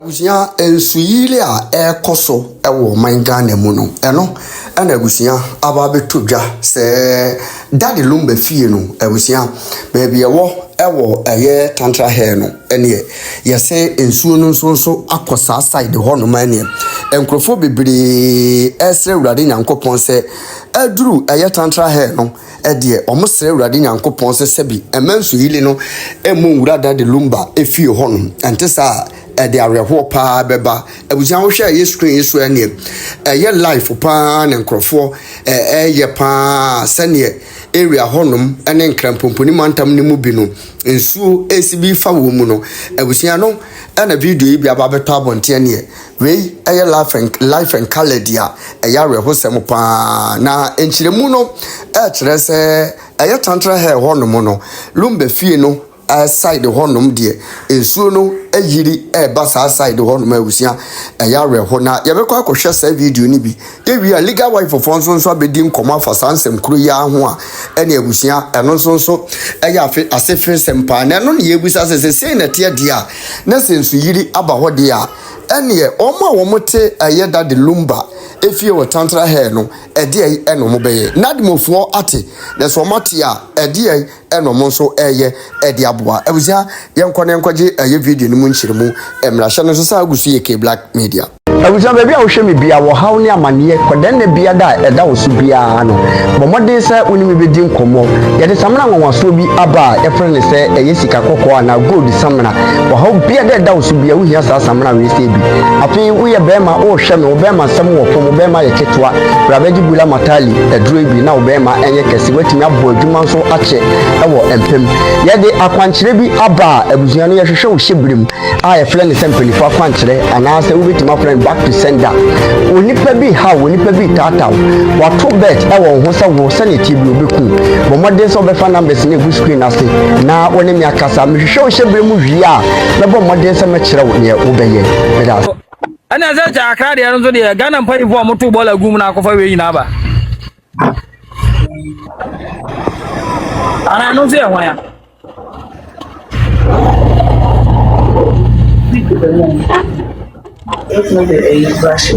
Agusia ensuyile a ekoso ewo mangane mu no eno na agusia aba betodwa se daddy Lumba fie no agusia baby ewo eye tantra hair no ene yese ensuo no nso akosa side ho no mane enkrofo bebre esre urade nyankopon se aduru eye tantra hair no ede omosre urade nyankopon se sebi emansuyile no emu ura daddy Lumba efie ho no entesa de areho pa beba abusia wo hwe ye screen yeso ene ye life pa na nkrofo ye pa sane area honum ene nkrampomponi mantam ne mu bi no ensuo esibi fa wo mu no abusia no na video yi bi ababeto abonte ene we ye life and color dia ya areho sem pa na enchiremu no kire se ye tantra hair honum no Lumba fie no side honum de ensuo no ayiri basa side honum awusia ya reho na ye bekọ akọhwe sa video ni bi ye wi legal wife of nso abedi nkoma fa sansem kro ya ho a ene awusia eno nso ya asefe sempa na eno ne ye busa se na tie dia na sensu yiri aba ho de a ene omo a wo mote aye daddy Lumba efie wo tantra hair no ede eno mo beye Nadmo fo ate na so mate a ede eno mo nso eye ede aboa abusia yenkone nkwaje aye video ni mu nchiremu emrahye no so sa agusu ye Black Media abuja baby a wo hwe me bia wo haw ne amane kodan na bia da eda wo su bia no bomode se onimi bedi nkomo ye de samna nwanwaso bi aba e frene se eye sika kokko na gold samna wo haw bia da eda wo su bia wo hia sa samna we se bi afi wo ye bema wo hwe me wo bema sam wo pom bema ye ketwa rabeji bula matali eduro bi na wo bema enye kese watimi abo adwuma nso ache ewo empem ye de akwankyere bi aba abuja no ye hwehwe wo hyebrem a ye frene se mpelifo akwankyere ana se wo betima frene back to sender onipa bi ha onipa bi tata wato bet ewo ho se wo se ne tibi obeku bomode so be fa numbers ne gu screen ase na woni mi akasa me hwehwe wo hyebrem wi a na bomode se me kire wo ne wo beye meda ana za ta ACCRA da yanzu da Ghana fa ibo mutu bola gumu na ko fa we yina ba ana no se won ya It's not a brush.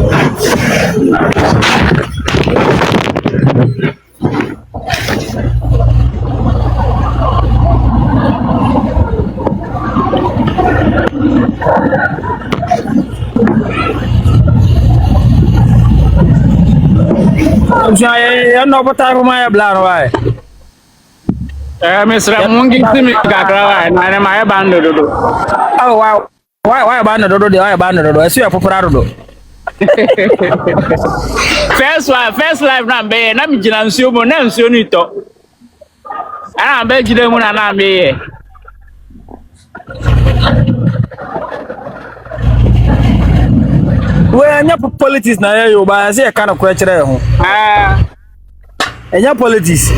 ya no bota ko ma bla no wa Mr. Mungi timi kakra na ma ya bando dodo. Oh wow. Why bando dodo de why bando dodo esi afofora dodo. First life na be na mi gina nsuo mo na nsuo ni to. Ana be gina mu na me ye. We anya politics na ye yo ba se e kana ko kire ho. Enya politics.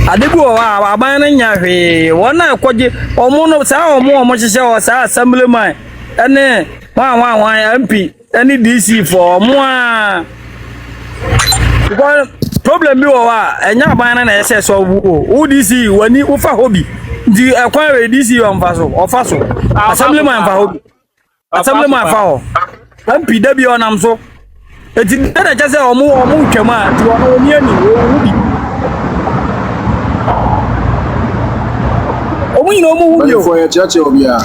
Adebu wa aban na nya hwe wona ekoje omo no sa omo hyehye o sa assemblyman ene wa MP ene DC for omo a problem bi wa enya aban na yese so wo DC wani ufa hobi ndi ekwan we DC ofa so assemblyman fa hobi assemblyman fa ho MP da bi onam so eti na je se omo twema ti wono ni ani hobi omu no mu hu for your church obia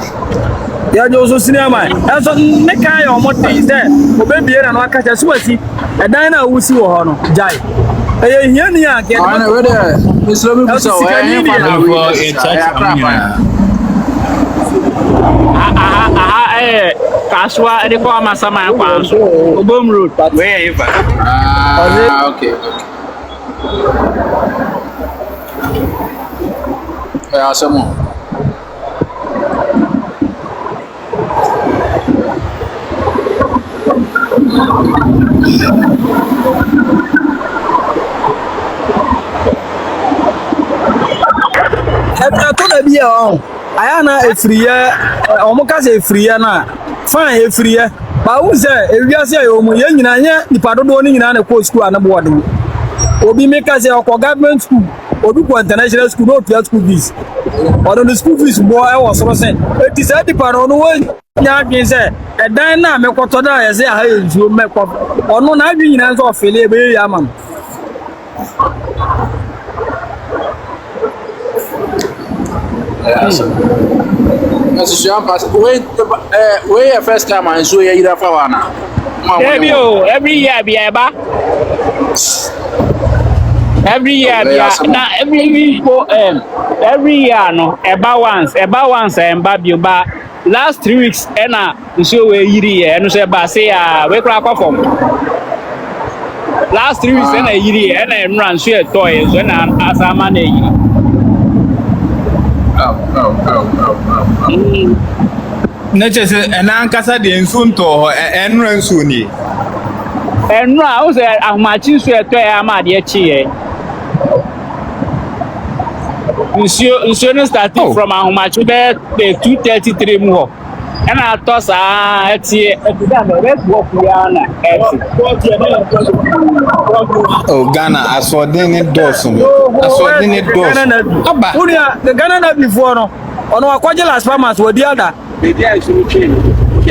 ya jo so sinema enso ne kai o moti se obebie na no aka cha suwasi edan na wusi wo ho no jai eye hia ni a ke ana we de islamic busa o e fa na for a church kaswa ede ko amasama kwa so obom road we e fa okay asamo to da bi o aya na efriye omuka se efriye na fan efriye ba wu se ewiase ayo mu ye nyina nya nipa dodo ni nyina na ko school anabo wadu obi meka se okọ government school obi ko international school no pay school fees or the school fees boy was so say it is a department nya adwen sɛ ɛdan na mekɔtɔ da yɛ sɛ ha yɛ nsuo mɛkɔ ɔno na adwen nyinaa nso ɔfele ebe yɛ ama no Yes, wait, first time I saw you here for one. Every year, be eba. Every year, now every year, no, about once, and baby, but last 3 weeks, and so we year, and say, but say, we crack off from last 3 weeks, and a year, and I run share toys, and as a man. Nature said, and Ankasa the Insunto, and Ransuni. And now, I'm matching to a toy, I'm at the chair. Monsieur started from how much bed the 233 more. And I thought, let's walk Oh, Ghana, I saw Denny Dawson. I saw Denny Dawson. The Ghana before, on our quadrilas farmers were the other.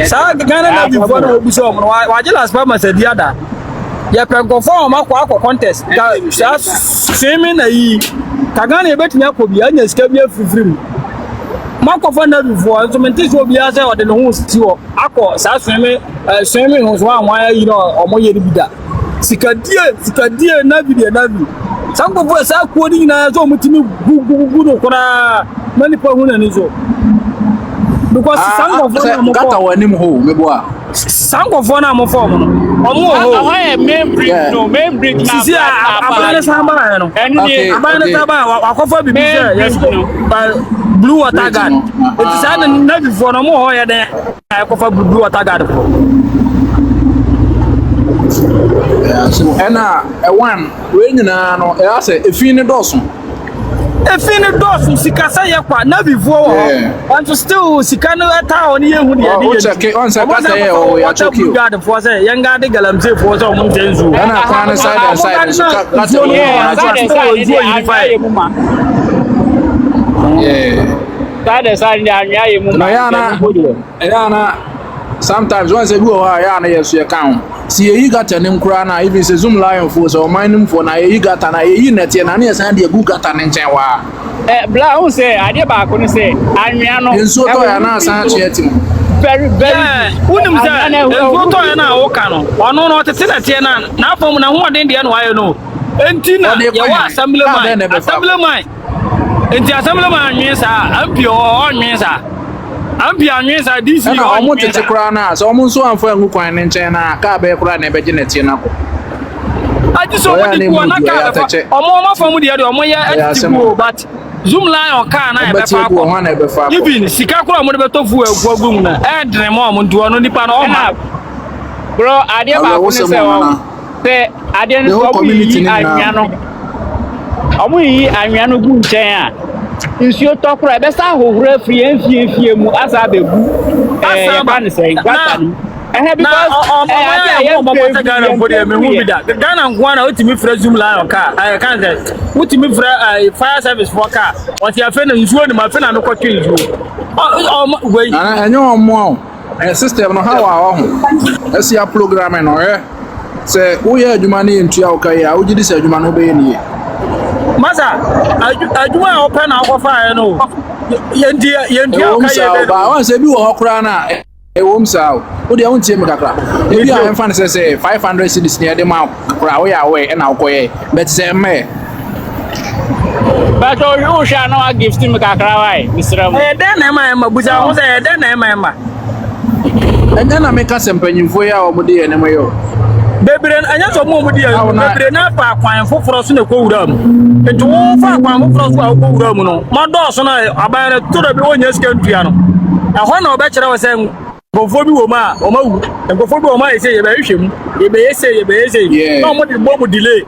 Sa Ghana before no be so quadrilas farmers the other. Ya can conform aqua contest. Swimming a Kagana bet me up be anya scabia free. Marco for na before so mentis will be as or the who see aqua sa swimming was one you know or more year bida. Sikadia navi. Some of us are quoting as so much good kora many people who so. Because some of them got our name home, some of one am form. Oh, main bridge, no main bridge. See, I'm Samba, and I cover be by blue water gun. It is an never for no more than I cover blue water gun. And one, when you know, I say, if you need Dawson. If in Dawson, Sikasa Yakwa, not before, and to still Sikano at town here who the once I got there, or I took you. For a young guy, the Galamse for some Jensu. And I found a side and side. Sometimes once I go, I yes, you count. See, you got an incrana, even a Zoom lion for so mining for now. You got an unit and I send you a good got an enchawa. Blau say, I did back when you say, I'm so I'm not very, Wouldn't say, now, Okano, or no, not a Tiana, now from now on Indian, why you know. And Tina, you are assembly mine. And the assembly man means I'm pure means I'm beyond means I this year. I want to crown so almost one for who can in China, Cabe Cran and Virginia. I just saw what you want to or more from the other, more but Zoom line or can I have even Sikakura Motofu, and the mom to an only panel. Bro, I didn't I didn't know community. I'm good chair. Nsuo tɔkura bɛ sa ahohoro afie mu asa abegu ban say gatan because Ghana ngwana otimi fra zoom line car I can say otimi fra fire service for car what you afɛ na nsuo ni ma afɛ na mekɔ twe nsuo we enyo omo system no how a ho asia program no say wo ye adwuma ne ntua wo kai a wo gidi say adwuma no be ye nie Masa, adwuma open na akɔfa no. Yendia okay ba wan say bi wo hokra na ewom saw. Wo de wontie me kakra. Ebi a emfa ne say 500 cedis ne de ma kra wo ya we na akoye. But say me. But you shall not give me kakra why, Mr. Den na ma buza wo say den na ma. Enga na me ka sempanyimfo ya wo de ene moyo. Bebre anya so mo mudi bebre na fa kwan foforo so na ko wura mu eto wo fa kwan foforo so a ko wura mu no ma do so na abana to da bi wonya sika ntua no ehọ na obe kire wo se gofo bi wo ma o ma wu gofo bi wo ma ese ye ba hwehwem ye be ese no mo de bo mu delay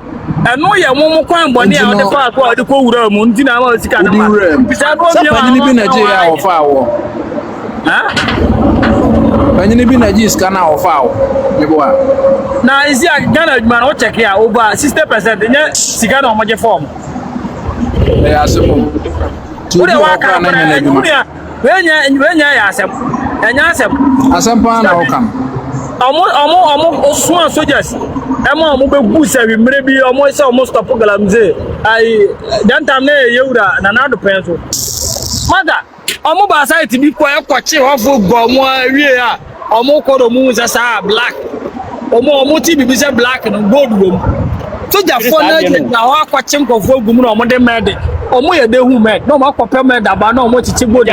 eno ye mo kwan bone a o de fa ko o de ko wura mu nti na ma sika na ma bisa do bi Nigeria wo fa wo Banyini bi Nigeria scanner wo fa wo meboa na isi Ghana man o check here over 60% nya sika na omoje form asemo ure wa ka when ya asem enya asem Asempa na okam. Omo swan soldiers omo be gu se wi mre bi omo se omo stop galamze ai dan tam na yewura na na do pen so mother omo ba site bi ko ekoche hofo go omo awie a omo kodo mu se sa black omo ti bi se black no gold wo soldier for na ho akwache nkofo gum na omo de med omo ye de hu med no mo akopɛ med aba na omo chichi gold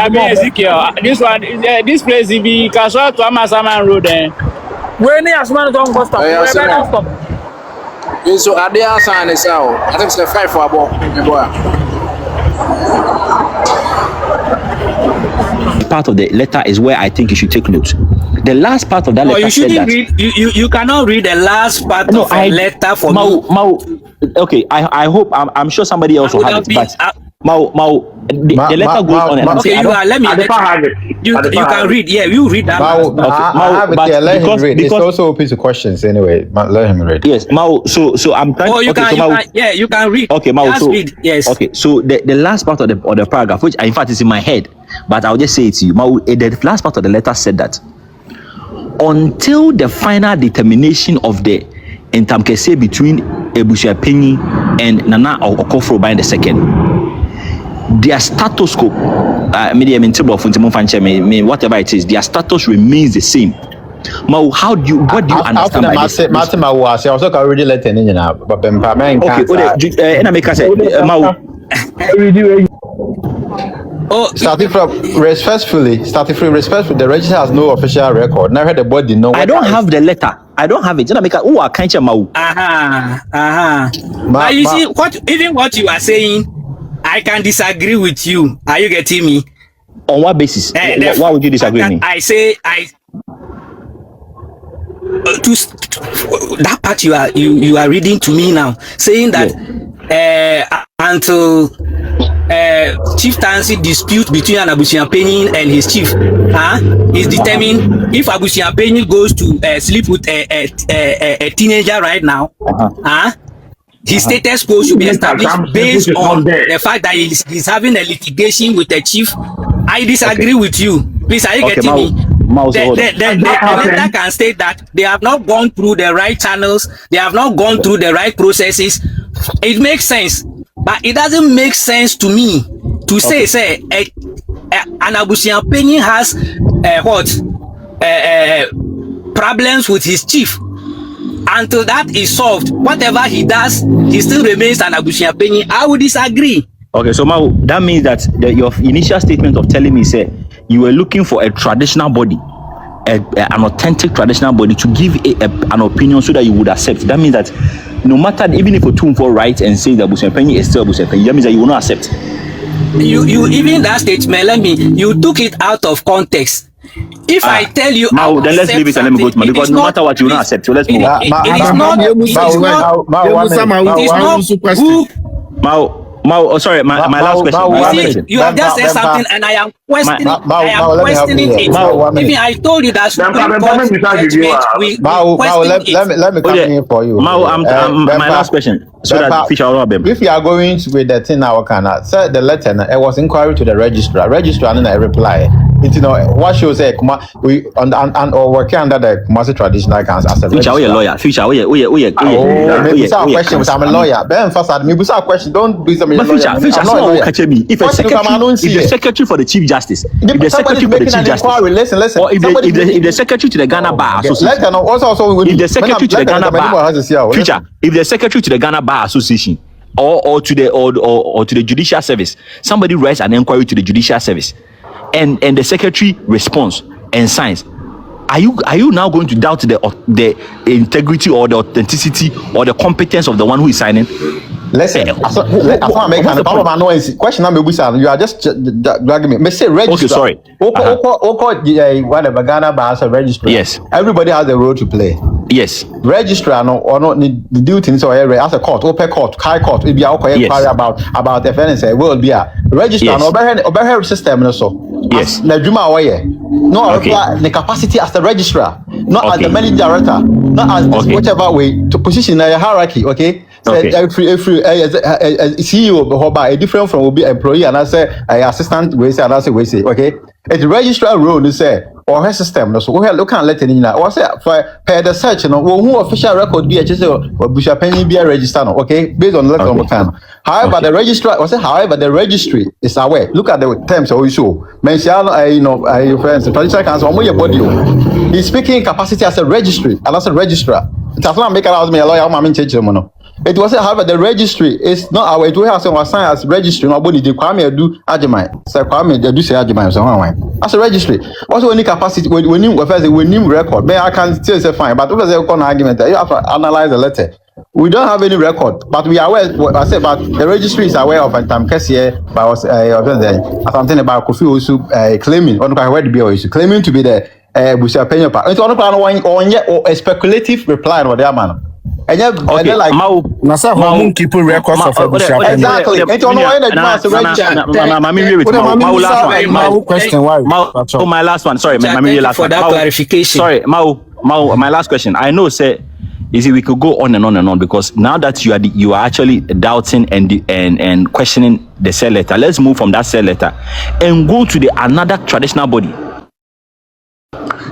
this place be Kaswa to Amasaman road we ni asman don go stop we better stop So are they sign is out? I think it's the 5 for about me boy. Part of the letter is where I think you should take note. The last part of that letter you shouldn't said that read. You cannot read the last part of a letter for me. Okay, I hope I'm sure somebody else will have it, but the letter goes on and I'm saying, let me you can read. Yeah, you read that. I have it here. Let him read. It's also open to questions anyway. Let him read. Yes, so I'm trying. You can read. Okay, so read. Yes. Okay, so the last part of the paragraph, which in fact is in my head, but I'll just say it to you. The last part of the letter said that until the final determination of the intamkese between Ebusuapenyi and Nana Okofro by the second, their status quo, whatever it is, their status remains the same. What do you understand by this? Martin, I also can already let in now, but and I make us say, starting from respectfully, the register has no official record. Never the body know. I don't have the letter. I don't have it. I make I can't mau. But you see, what you are saying, I can disagree with you. Are you getting me? On what basis? Why would you disagree with me? I say that part you are reading to me now, saying that until chieftaincy dispute between Abusuapenyi and his chief is determined if Abusuapenyi goes to sleep with a teenager right now, his status quo should be established based on the fact that he's having a litigation with the chief. I disagree with you. Please, are you getting me? The letter can state that they have not gone through the right channels, they have not gone through the right processes. It makes sense, but it doesn't make sense to me to say an Abusuapenyi has problems with his chief. Until that is solved, whatever he does, he still remains an Abusuapenyi. I would disagree. Okay, so Mau, that means that your initial statement of telling me, say, you were looking for a traditional body, an authentic traditional body to give an opinion so that you would accept. That means that no matter, even if a Tumfo writes and says that Abusuapenyi is still Abusuapenyi, that means that you will not accept. You even that statement, you took it out of context. If I tell you, now then let's leave it and let me go to my, because no matter what you will not accept. So let's move on. Sorry, my last question. You have just said something and I am questioning it. Even I told you that let me continue for you. My last question. So that Fisher will not. If you are going with the thing now, said the letter, it was inquiry to the registrar. Registrar and I reply. You know what she say? We or working under the Kumasi traditional council as a registrar. Fisher, lawyer. Fisher, questions. I'm a lawyer. Ben first, me a question. Don't be some lawyer. Fisher, if the secretary for the chief justice, if the secretary for the chief justice, listen. Or if the secretary to the Ghana Bar Association, if the secretary to the Ghana Bar, Fisher, if the secretary to the Ghana Bar Association or to the judicial service, somebody writes an inquiry to the judicial service, and the secretary responds and signs, are you now going to doubt the integrity or the authenticity or the competence of the one who is signing? Listen, question number you are just dragging me. Say register. Okay, sorry. Whatever Ghana Bar as a registrar. Yes. Everybody has a role to play. Yes. Registrar or not the duties or as a court, open court, high court, if you are inquiry about the offense, will be a registrar or system also. Yes. No, the capacity as the registrar, not as the managing director, not as whichever way to position in a hierarchy. Okay. Say every CEO a different from will be employee and I say assistant we say okay. It's registrar role you say or her system no so we look and let in or say for per the search no who official record be say or Busha Penny be a register no okay based on letter of time. However the registrar or say however the registry is aware. Look at the terms or show mention friends traditional council on your body. He's speaking capacity as a registry and as a registrar. It's a make me a lawyer I'm change no. It was however the registry is not our it will have some sign as registry nobody the Kwame do Ajimai. So Kwame do say Ajimai so one as a registry. What's the capacity when you record? May I can still say fine, but what was the argument? You have to analyze the letter. We don't have any record, but we are aware. I said, but the registry is aware of time here. But I was something about Kofi also claiming on where to be also claiming to be the Busha Penny. It's on a speculative reply or their man. And yeah, okay. Like Nasa home people records of exactly. It's on question. Why? My last one. Sorry, my last one. For that clarification. Sorry, Mau, my last question. I know, say, is it we could go on and on and on because now that you are actually doubting and questioning the cell letter. Let's move from that cell letter and go to the another traditional body.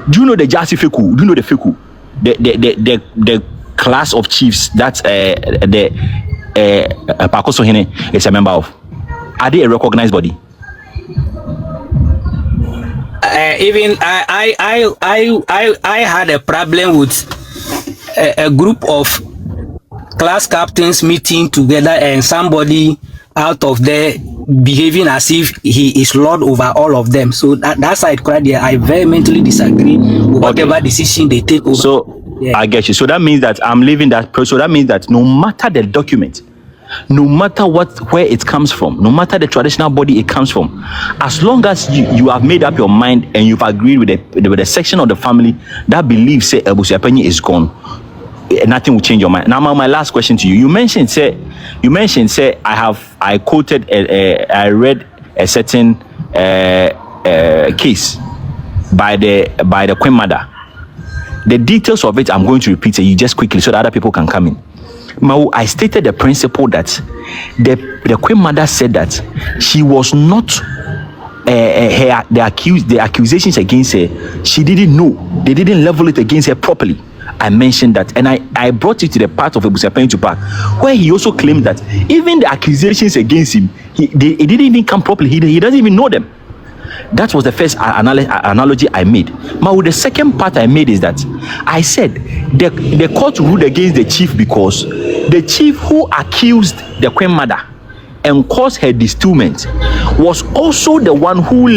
Do you know the Jasi Feku? Do you know the Feku? The class of chiefs that the Pakoso Hene is a member of. Are they a recognized body? Even I had a problem with a group of class captains meeting together and somebody out of there behaving as if he is lord over all of them. So that side I vehemently disagree with whatever decision they take over. So yeah. I get you. So that means that I'm leaving that. So that means that no matter the document, no matter where it comes from, no matter the traditional body it comes from, as long as you have made up your mind and you've agreed with the section of the family that believes say Ebusiapenyi is gone, nothing will change your mind. Now my last question to you. You mentioned say I quoted I read a certain case by the Queen Mother. The details of it I'm going to repeat you just quickly so that other people can come in. Mau, I stated the principle that the Queen Mother said that she was not the accusations against her, she didn't know. They didn't level it against her properly. I mentioned that, and I brought it to the part of Ebusiapenyi to Park, where he also claimed that even the accusations against him, it didn't even come properly. He doesn't even know them. That was the first analogy I made. Now, the second part I made is that I said the court ruled against the chief because the chief who accused the Queen Mother and caused her destillment was also the one who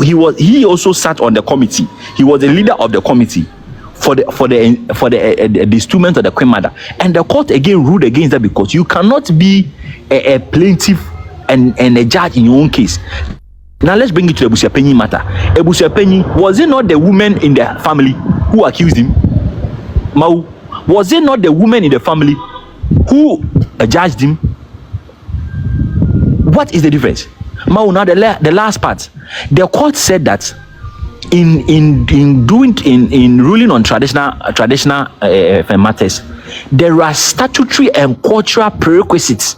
he also sat on the committee. He was the leader of the committee for the destillment of the Queen Mother, and the court again ruled against that because you cannot be a plaintiff and a judge in your own case. Now let's bring it to the Ebusiapenyi matter. Ebusiapenyi, was it not the woman in the family who accused him? Mau, was it not the woman in the family who judged him? What is the difference? Mau, now the last part. The court said that in ruling on traditional matters, there are statutory and cultural prerequisites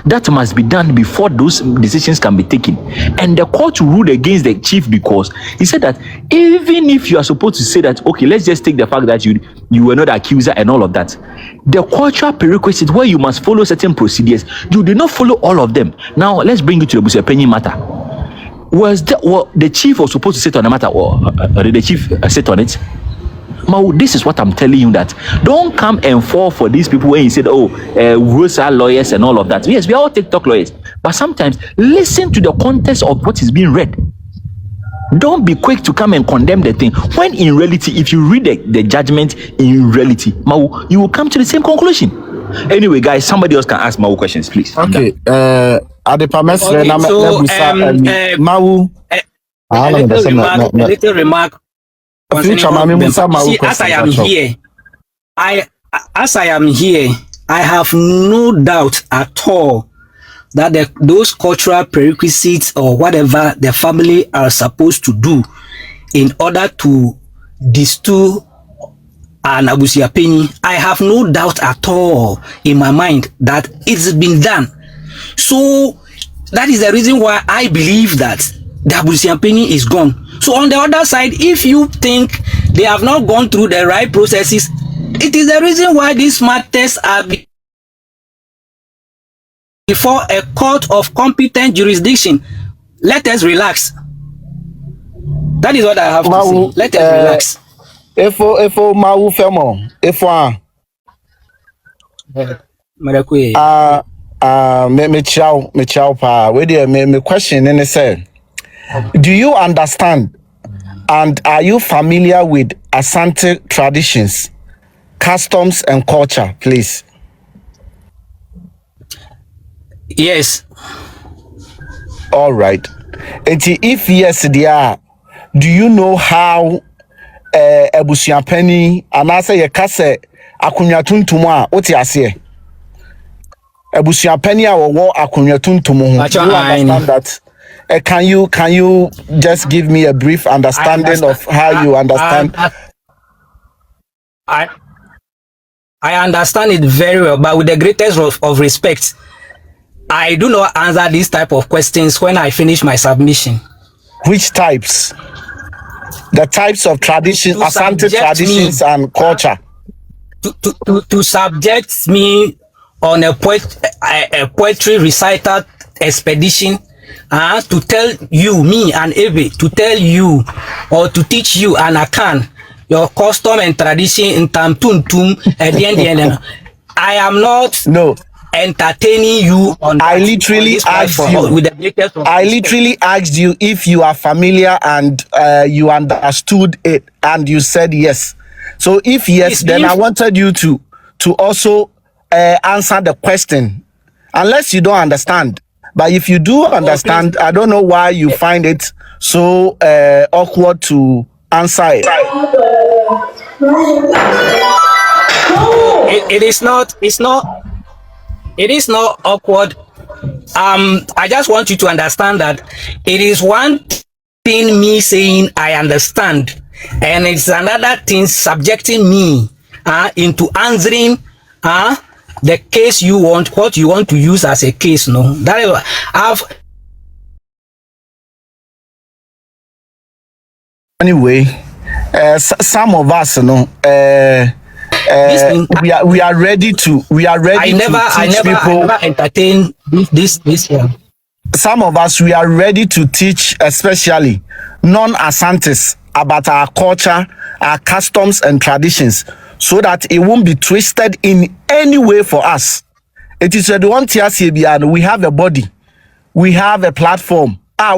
that must be done before those decisions can be taken. And the court ruled against the chief because he said that even if you are supposed to say that, okay, let's just take the fact that you were not the accuser and all of that, the cultural prerequisites where you must follow certain procedures, you did not follow all of them. Now let's bring it to the Ebusiapenyi matter. Was the chief was supposed to sit on the matter, or did the chief sit on it? Mau, this is what I'm telling you, that don't come and fall for these people when you said, we are lawyers and all of that. Yes, we are all TikTok lawyers, but sometimes listen to the context of what is being read. Don't be quick to come and condemn the thing when in reality, if you read the judgment in reality, Mau, you will come to the same conclusion. Anyway, guys, somebody else can ask Mau questions, please. Okay. A little remark. See, as I am here, I have no doubt at all that those cultural prerequisites or whatever the family are supposed to do in order to distill an abusia penny, I have no doubt at all in my mind that it's been done. So that is the reason why I believe that the abusia penny is gone. So on the other side, if you think they have not gone through the right processes, it is the reason why these matters are before a court of competent jurisdiction. Let us relax. That is what I have to say. Let us relax. If Mawu Femo, if me chow pa. Wait there, me question in say, do you understand and are you familiar with Asante traditions, customs and culture, please? Yes. All right. And if yes, they are, do you know how Ebusia Penny and I say a kase akunya tuntum a oti ase Ebusia Penny or war akunya tuntum. Do you understand that? Can you just give me a brief understanding of how you understand? I understand it very well, but with the greatest of respect, I do not answer these type of questions when I finish my submission. Which types? The types of traditions, Asante traditions and culture. To subject me on a poetry recital expedition, to tell you, me and Ebe, to tell you or to teach you and Akan your custom and tradition in Tamtuntum at the end. I am not entertaining you on. I literally asked you. With the I literally asked you if you are familiar and you understood it, and you said yes. So if yes, then I wanted you to also answer the question, unless you don't understand. But if you do understand, I don't know why you find it so awkward to answer it. It is not awkward. I just want you to understand that it is one thing me saying I understand, and it's another thing subjecting me into answering the case you want, what you want to use as a case. No, that is anyway. Some of us, we are ready to I never entertain this one. Some of us, we are ready to teach, especially non-Asantes, about our culture, our customs and traditions, so that it won't be twisted in any way for us. It is the one we have a body, we have a platform. We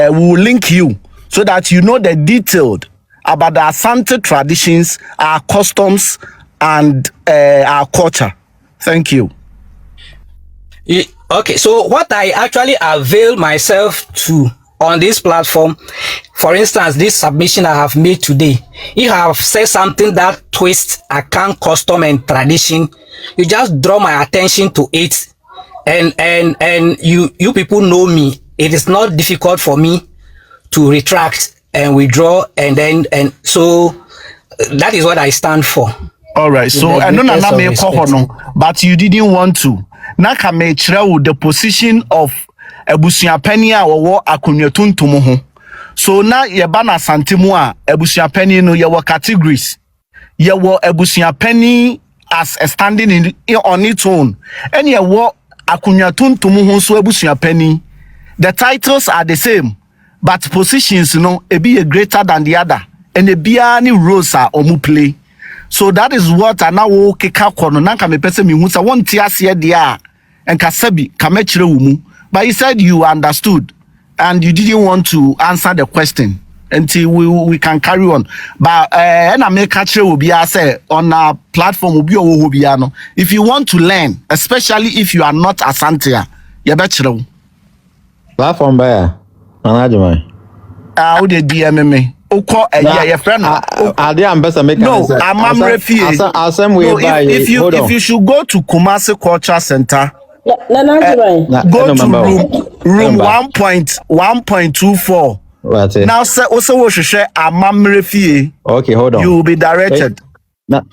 will link you so that you know the detailed about the Asante traditions, our customs, and our culture. Thank you. Okay, so what I actually avail myself to on this platform, for instance, this submission I have made today, if I have said something that twists Akan custom and tradition, you just draw my attention to it, and you people know me. It is not difficult for me to retract and withdraw, and so that is what I stand for. All right. So I don't know, but you didn't want to. Naka me chira the position of Ebusia Penny or akunyetun tumuhu. So now yebana santimua Ebusia Penny no your categories. Your Ebusia Penny as a standing in on its own. And your akunyetun tumuhu so Ebusia Penny. The titles are the same, but positions, a be greater than the other, and a be any roles are omu play. So that is what I now keka kono nanka me pese mi hunsa won ti ase dia and kasabi kamechire wumu. But he said you understood and you didn't want to answer the question until we can carry on. But na me kachire obi say on our platform obi owo bia no. If you want to learn, especially if you are not Asante, you better. Platform by Anajumai. How the DMMA? Oko your friend. Are they ambassador make? No, I'm refused. If you should go to Kumasi Culture Center, go to room 1.24 Now, sir, also we should share a mamre fee. Okay, hold on. You will be directed. Now,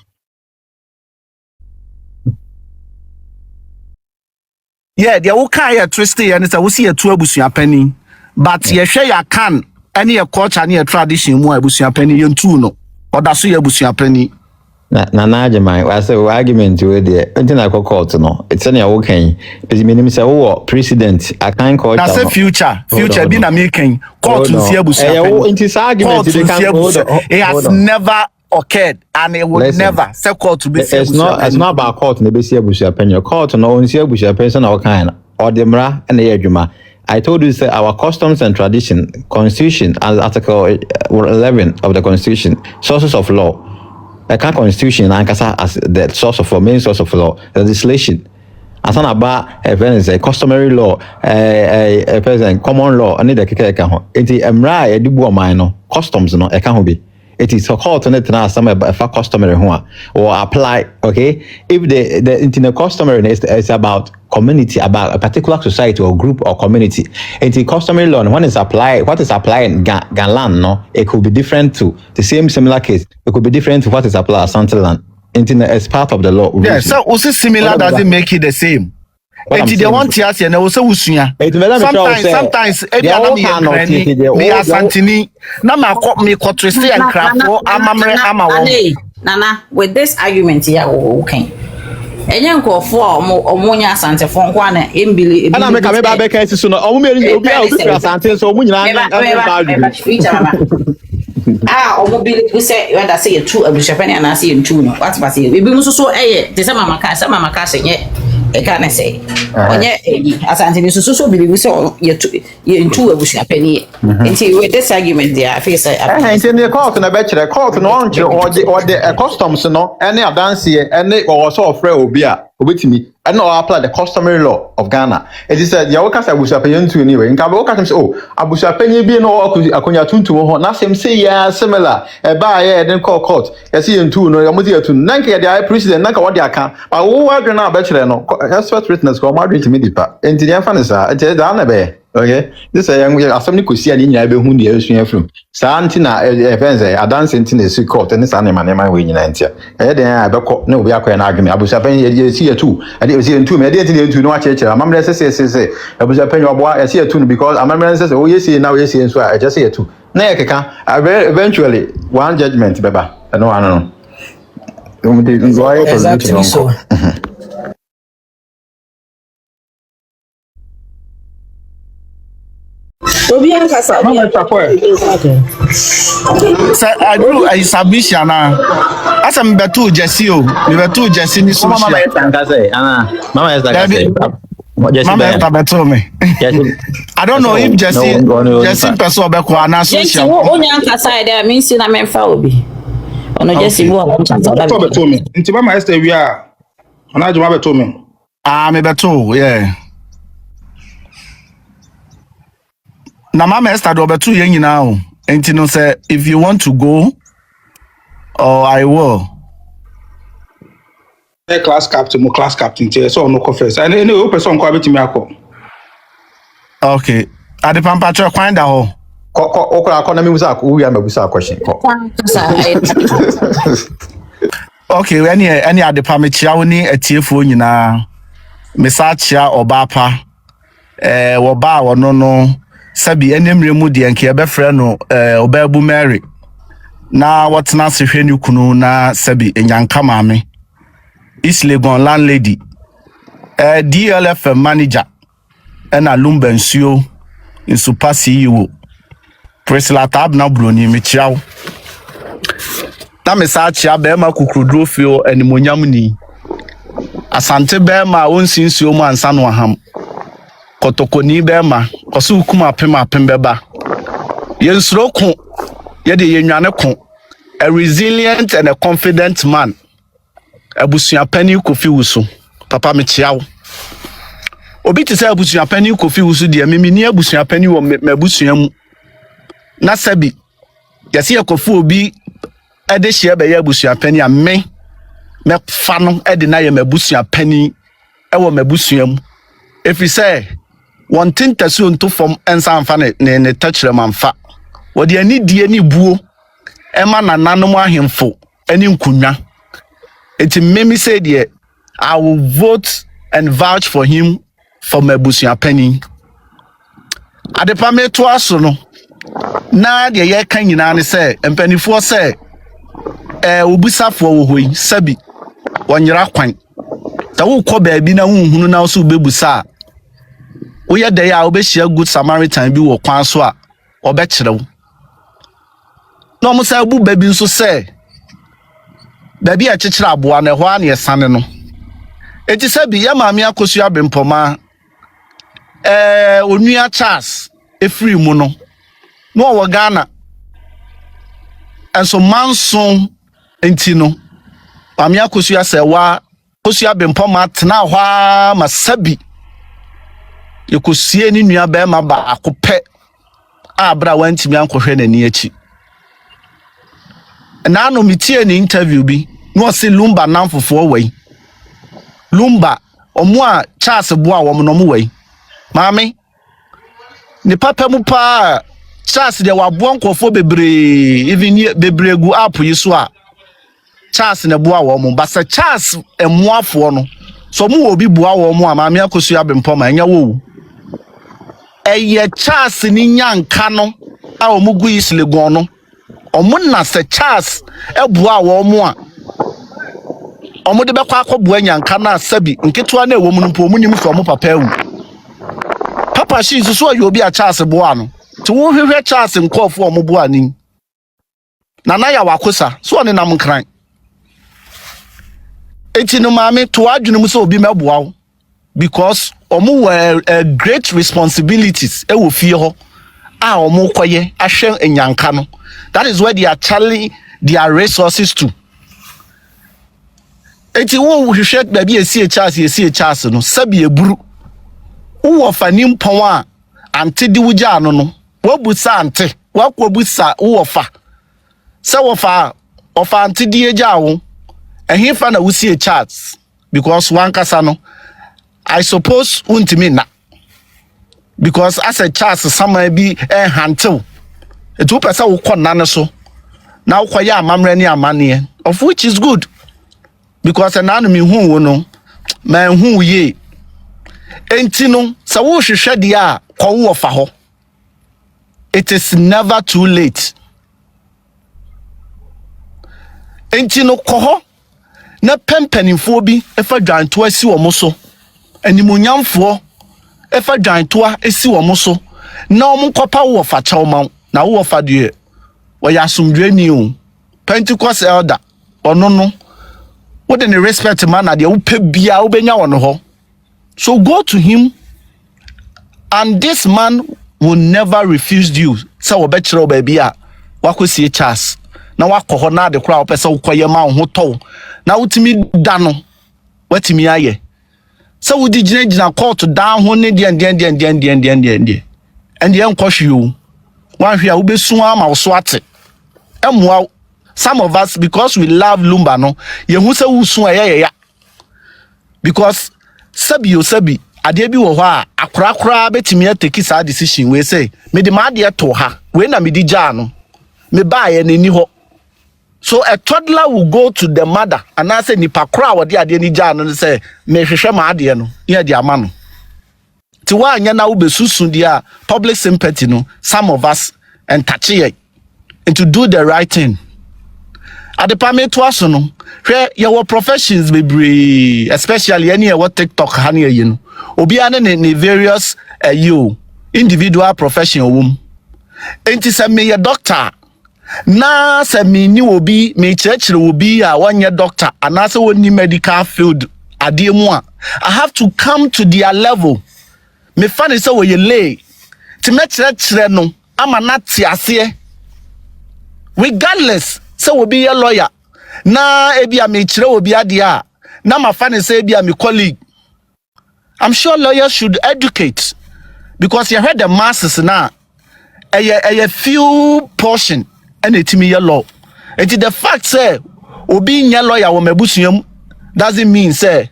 yeah, the okay twisty and it's a we see a two abusia penny, but you share your can any a culture any a tradition more abusia penny you two no or that's your abusia penny. na jema I say argument we there until I court no it's any okay because me say who president I can't call na say future be na making court to see abusia penny into argument they can it has never occurred and it will never say court to be it's not about court na be see abusia penny court no on see abusia penny na kind or the mra and the adwuma I told you say our customs and tradition constitution as article 11 of the constitution sources of law. The constitution as the source of law, main source of law, legislation. As an about a customary law, a present common law, and the keka. It is emra edibu minor customs no e can be. It is so called to net now some customary or apply. Okay, if the customary is about community, about a particular society or group or community. It's customary law. When it's applied, what is applied in Galan, no, it could be different to the same similar case. It could be different to what is applied at Santaland. It's part of the law. Yeah, so also similar doesn't make it the same. Enti they want to say na wo se wusuya. Sometimes ebi ana me asantini na me kotrese enkrafo amamre amawo. Nana, with this argument here okay. Enye nkofo omunya asante fo nkwa na embili ana me ka me ba be ka esi so no omu me obi a obi asante so omu nyina na omu bili we say you that say you two abushapani na say you two no what ba say ebi muso so eye te say mama ka say nye e ka na say onye asante ni so bili we say you two abushapani until with this argument there I feel say until the court na be kire court no on or the customs no any adanse any or so of obi a obetimi and no apply the customary law of Ghana. It is said, Yawaka Abusapen to anyway. In Kaboka say, oh, Abusapen be no Akunya Tuntu, not same say, yeah, similar. A buyer then call court. I see in two, no, Yamudia to Nanka, the president, Nanka, what they can. But who are going to bachelor? No, that's what witness called Margaret to me. And to the Fanasa, I tell you, Anabe. Okay, this is young assembly could see an in your behind the ocean from Santina, a dancing in the court, and this animal name I win in Antia. And then I no, we are an argument. I was a penny, you see a two, and it was in two, mediated to no church. I'm a say, I was a penny of boy, I see a two because I'm a says, oh, yes, now you see, and so I just say a two. Nakaka, I eventually one judgment, Baba, and no, I don't know. Exactly so. Say I do a submission as I'm betu Jesse o me betu Jesse ni so mama say mama is like say betu me I don't know if Jesse person obeko ana social onya nkasa there means na memfa obi ono Jesse wo betu me nti mama is we are ona juma betu me me betu yeah. Na mama Esther do betu yen nyina o enti no say if you want to go or I will class captain so no confess and any person ko abetimi akọ okay ade pampa tro kwan da ho okra na me musa akọ wi amabusa question okay any ade pam chia woni atiefo nyina me sa chia obapa wo ba wono no sabi enemre mu de nke ebefre no obabu Mary na whatna sehwe ni kunu na sabi enyanka maame Islegon landlady DLF manager na Lumba nsuo nsupa CEO Priscilla tab na broni me chiaw na me sa chia be ma kukrudro fio animonyam ni asante be ma wonsinsuo mu ansa no aham kotokoni be ma koso kuma apem beba yensuro ko ye de yenwane ko a resilient and a confident man abusua pani kofi wusu papa me chiawo obi ti say abusua pani kofi wusu de memi ni abusua pani wo mabusua mu na sabi yesi ekofu obi ede hie be ya abusua pani a me fa no ede na ye mabusua pani ewo mabusua mu efi say one thing tasu nto from ensa amfa ne touchere manfa What the any die ni buo Emma na nanom ahemfo any nkunwa. Enti me say there I will vote and vouch for him for Mebusua Penny. Adepame to aso no na de ye kan nyina ne say empanifo say obusafo wo hoi sabi wonyera kwan ta wo kɔ baabi na hunhunu na so bebusa wo ye de ya obehia good Samaritan bi wo kwan so a obɛkyerɛw no mo say bu baabi nso say baabi a kyekyere aboa na ho a ne yesane no eti sabi ya maame akosu abempoma onua Charles efiri mu no wo Ghana enso manson enti no maame akosu asewa kosu abempoma tena hwa masabi yekosie ni nua ba ma ba akopɛ abra wantimi ankohwɛ nani achi na no metie ni interview bi no se Lumba namfofo wai Lumba omo a Charles boa wo no mo wai maame ni papa mu pa Charles de wabo nkofo bebre even bebre gu app yi so a Charles ne boa wo mo basa Charles emuafo no so mo obi boa wo mo a maame akosu abempoma enya wo eye Charles ni nyanka no a omugu islegon no omo na se Charles eboa wo mo a omo de bekwa akoboa nyanka na sabi nketo na ewo mu no mpo munim so omo papa ewu papa shi so ayo obi a Charles boa no ti wo hwehwe Charles nkofo omo boa ni na ya wakosa so ne nam nkran enti no maame to adwene mu so obi meboa wo because omo were great responsibilities e wo fie ho a omo koye ahwe enyanka no that is where they are channeling their resources to enti wo hwehwe baabi esi Charles no sabi eburu wo fani mpon a ante di wugya no no wo busa ante wo busa wo fa se wo fa ofa ante di egya wo ehifa na wusie Charles because one kasa no I suppose untimi na because as a Charles sama bi hantel it will pesa wo konna ne so na wo koya amamre ne amane of which is good because na no me hu wo no man hu ye enti no sa wo hwehwe de a ko wo fa ho it is never too late enti no ko ho na pempanimfo bi efa dwanto asi wo mo so animonyamfo efa dwanto asi wo mo so na wo kopa wo fa chawma na wo fa de wo ya asomdwani o Pentecost elder ono no what the respect man na de wo pa bia wo benya wo no ho so go to him and this man will never refuse you so wo be kire wo ba bia wakosie Charles na wakoho na de kura wo pese wo koye ma ho to na wutimi da no watimi aye so wo di gina court down ho ne de and de enkohwe wan hwe a wo besu ama wo so ate emwa some of us because we love Lumba no ye hu se wo su ya because sabi ade bi wo ho a akora betimi ateki sa decision we say me de ma ade to ha we na me di ja no me ba ye nani ho. So a toddler will go to the mother and I say ni pakra wodi ade ni ja no say me hwehwe ma ade no ye de ama no ti wa anya na wo besusu dia public sympathy no some of us and touch ye and to do the right thing at the permit to us no hwe your professions bebre especially any what TikTok hane ye no obi ane ne various you individual profession wom enti say me ye doctor na se me ni obi me church obi a wonye doctor anase woni medical field ade mu a I have to come to their level me fani say we lay ti me chire no ama na ti ase regardless say obi ye lawyer na ebia me chire obi ade a na ma fani say ebia me colleague. I'm sure lawyers should educate because you heard the masses now a few portion and etimi ye law. It is the fact say obi nya lawyer wo mabusuam doesn't mean say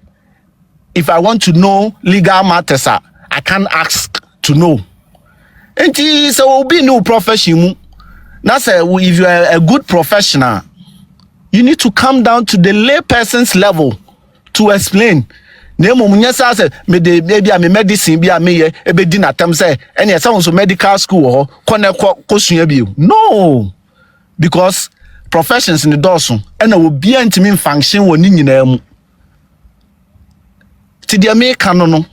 if I want to know legal matters I can ask to know. Enti so obi no profession mu Now say if you are a good professional, you need to come down to the lay person's level to explain. Nemo munyasa say me de maybe am medicine bi am ye e be di na tem say any so medical school ho kone kosua bi. No. Because professions in the dosun and obi antimi function woni nyina mu. Ti de me ka no.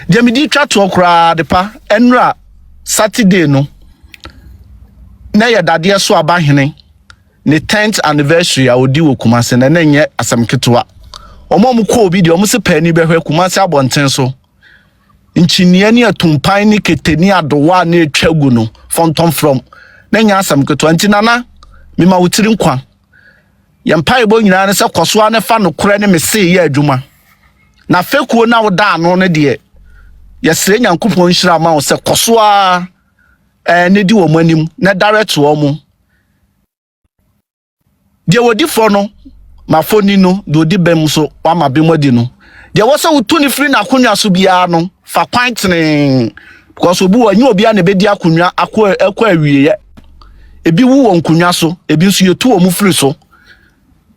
De me di twa to okra de pa enra Saturday no. Na ya dade so aba hene. Ne 10th anniversary a odi wo Kumase na nye asam ketwa. Omo mu ko obi de omo se pani behwe Kumase abonten so. Nchinie ne atumpan ne keteni adowa na etwagu no fontom from. Na nya asam ketwa ntinana me ma wutiri nkwa. Yempa ebo nyina ne se koso ne fa no kore ne me se ye adwuma. Na fekuo na wo da no ne de yesre nyankopon hira ma wo se koso a ne di wo manim na direct wo mu. De wodi fo no ma foni no de odi bem so wa ma bem odi no de wo se wutu ni free na akonwa so bia no fa kwantene because obi wa nyi obi a na be di akonwa akwa awie ye ebi wu won konwa so ebi nso yetu wo mu free so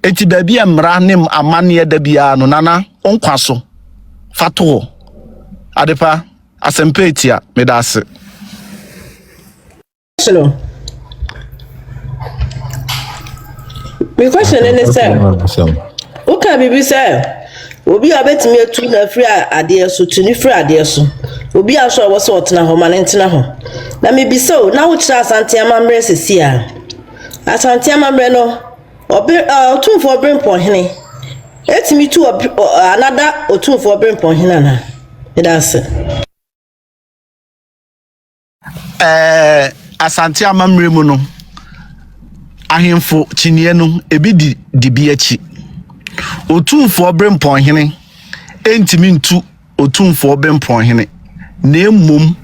enti ba bia mra nem amane da bia no nana onkwa so fato adepa asempetia medase. Hello. My question is say, okay, bibi say, obi abetimi etu na free ade so tuni free ade so. Obi a so wo so otena ho ma ntina ho. Na me bi so na wo kira asante amamre sesi a. Asante amamre no, obi otumfo brempo hene. Etimi tu another otumfo brempo hene na. That's asante amamre mu no. Ahemfo chinie no ebi di bi achi otumfo brempon hene entimi ntu otumfo brempon hene na emom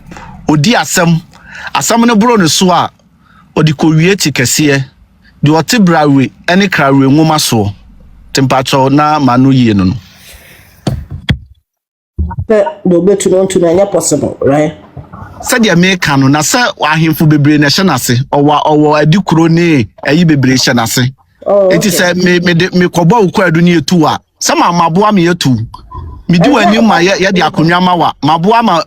odi asem ne bro ne so a odi kowie ti kese de otebrawe ene krawe nwoma so tempacho na manu yie no no betu no to na possible, right? Sadia meka no na se ahemfo bebre na hye nase owo adikuro ne ayi bebre hye nase enti se me kobo ukwa adu ne etu a se maboa me etu me di wani ma ye de akonwa ma wa maboa ma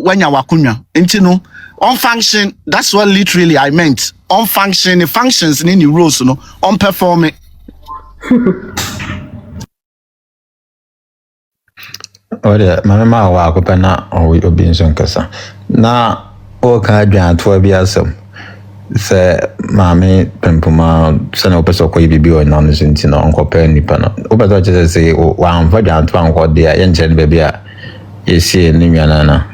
wanya wakonwa enti no on function, that's what literally I meant. On function, the functions in the rules no on perform it. Ode mama wa akopa na obi nso nkasa na o ka adwan to bia asem se mame pempuma se na opeso ko bibi o na no senti na onkopa nipa na obeto che se wa anfa dwan to anko de ya nche ne bia a yesi ni nwana na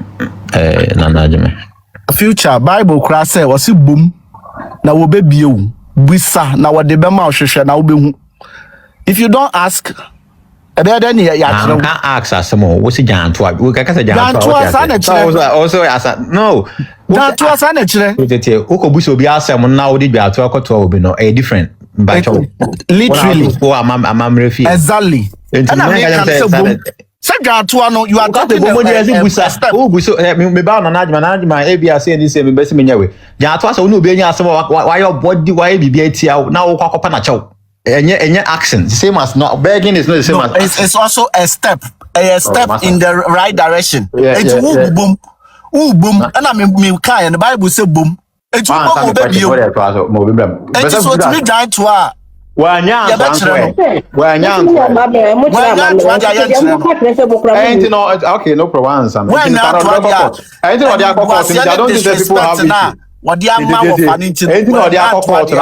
na najeme future bible kra say wasi bum na wo be biewu buisa na wo de be ma ohwehwe na wo be hu if you don't ask then ya can ask us some what's giant to we can say giant also no that was an actually okobuso obi asem na wo de gba to akoto obi no a different by literally exactly and I can say no you are talking about buso me ba no najma ebia say ni say me besi menyawe giant to so no obi anya asem why your body why bibia tia na wo kwakopa na chew any action same as not begging is not the same as it's also a step in the right direction. It's boom and I mean me kind the Bible say boom it's boom baby it's what to be giant to her okay no problem what the I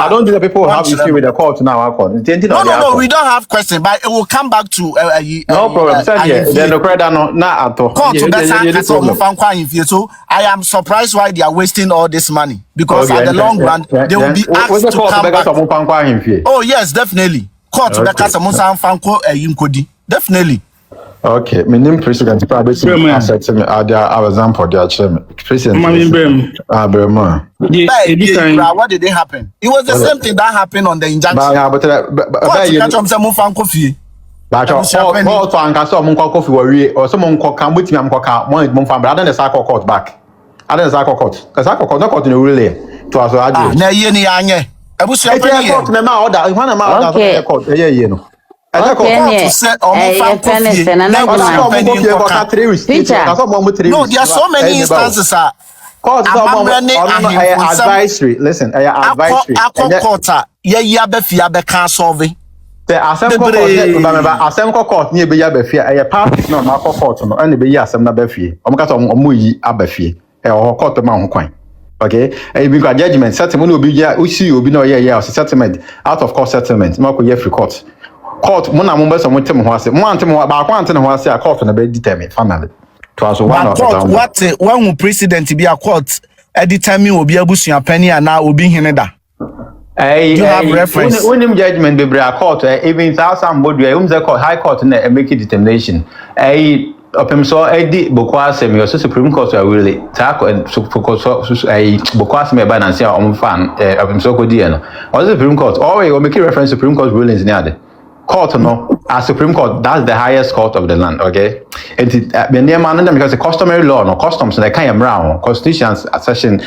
don't think the people have issue with the court now. No, we don't have question, but it will come back to no problem. Then the credit not at all. So I am surprised why they are wasting all this money because at the long run they will be asked to come back. Oh yes, definitely. Court definitely. Okay, my name President probably accept me our example there President. What did they happen? It was the same thing that happened on the injunction. But all to anka so mon coffee worry or someone can with me am court back. I don't say court cuz court no court no really to us na ye ni anye ebusua pani court na ma order one ma order court ye no okay say omo fan na no there are so many instances court advisory listen advisory court ye ya be fia be can solve the assembly court assembly court ni be ya be fia part no na court no and be ya asem na be fie omo ka so omo yi abafie court ma ho kwan. Okay, we got judgment settlement will be yeah, we see you be no yeah, settlement out of court settlement. Marco ye free court. Court, Mona Mumba, some with him who has one to more about one who has a court and a bit determined finally. Twas one of what one precedent to be a court, a determine will be able to penny and now will be in that. You have reference. When him judgment be a court, even thousand body, high court and make a determination. So Eddie Bokwasem, your Supreme Court really tackle and Bokwasem by Nancy on fan of him so good. Or the Supreme Court, always will make reference to Supreme Court rulings near the court. No, as Supreme Court, that's the highest court of the land. Okay, and near man because the customary law, no customs, and I can't around constitutions section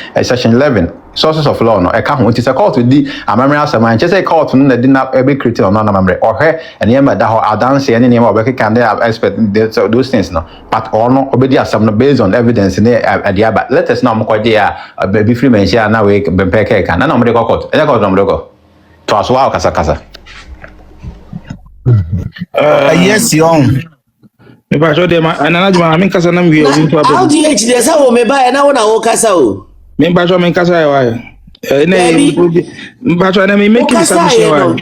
11. Sources of law no account it is a court with the memory as a man just a court no did not every critic or non memory or her and yema that how dance any name of can they expect those things no but or no obedi asem based on evidence in the but let us know mo dia baby free men share na we bempeke kan na mo de court e court no mo go to aso wa kasa yes young me ba so de ma anana I mean kasa na we how do you dey say o me ba na wona wo kasa o me ba so me kasa ya wa ba so na me make submission wa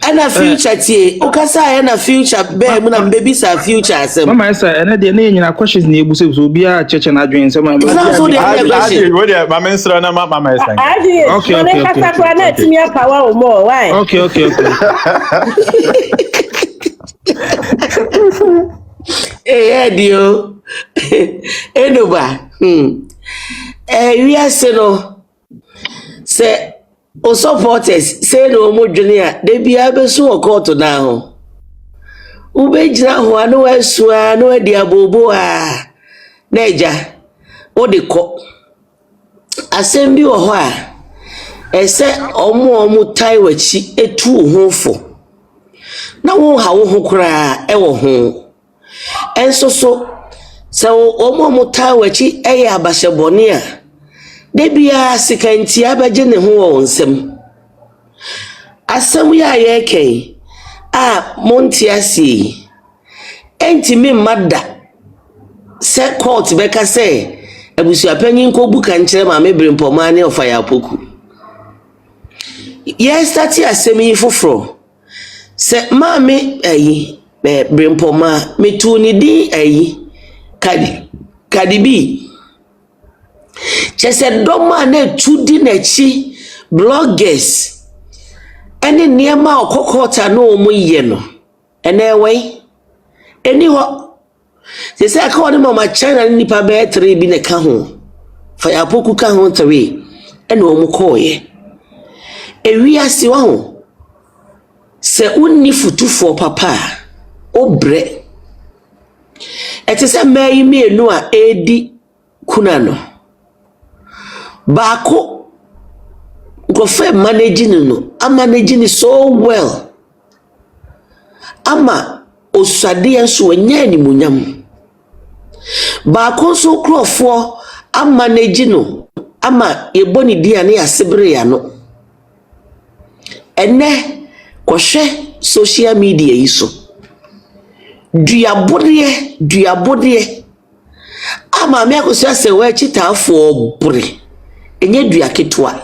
ana future tie o kasa na future be mu na baby sa future asem mama esa ene de na nyina questions na ebu so obi a cheche na adwen se mama so de we de mama nsra na mama esa okay kasa kwa na timi akawa o mo why okay dio enoba we are say no say o supporters say no mo dwene a de bia be so court na ho u be gina ho anu asu anu adi abobo a na eja o de ko asem bi wo ho a ese omo tai wachi etu ho fo na wo ha wo ho kura e wo ho enso so so omo tai wachi e ya abasheboni a debia sikanti abaje ne ho wo nsem asem ya yeke a monti asi entimi madda se court beka se abusu apanyin ko buka nkyere ma mebere mpomane of ya poku yes tati asem yi foforo se ma me ayi bere mpoma metu ni din ayi kadi bi chese doma na tudi na chi bloggers ene niema okokota na omu ye no ene we eni ho chese aka ni mama China ni pa be 3 bi ne ka ho fa ya poku ka ho 3 ene omu koye ewi ase wa ho se unni futufo papa obre etese mai mienu a edi kuna no Bako go fe managing no am managing so well ama osade enso anya ni munyam Bako so crofo am managing no ama yeboni dia na yasebre ya no ene ko hwe social media iso duabodie ama me akosia se we chitafo bure enye dua ketwa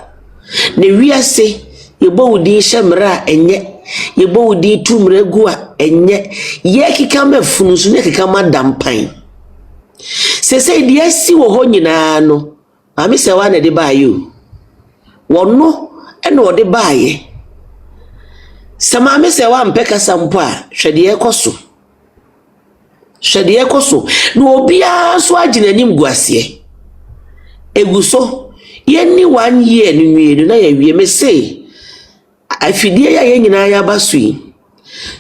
ne wiase yebo wudi hemra enye yebo wudi tumre gu a enye ye kika mafunu so ne kika madampan se de si wo ho nyina no ami se wa na de baayo wono ene wo de baaye sama ami se wa mpeka sampo a hwede ekoso no obia so agina nim guase eguso Yeni 1 year ni nwienu na ya wie me say afidie ya ye nyina ya basui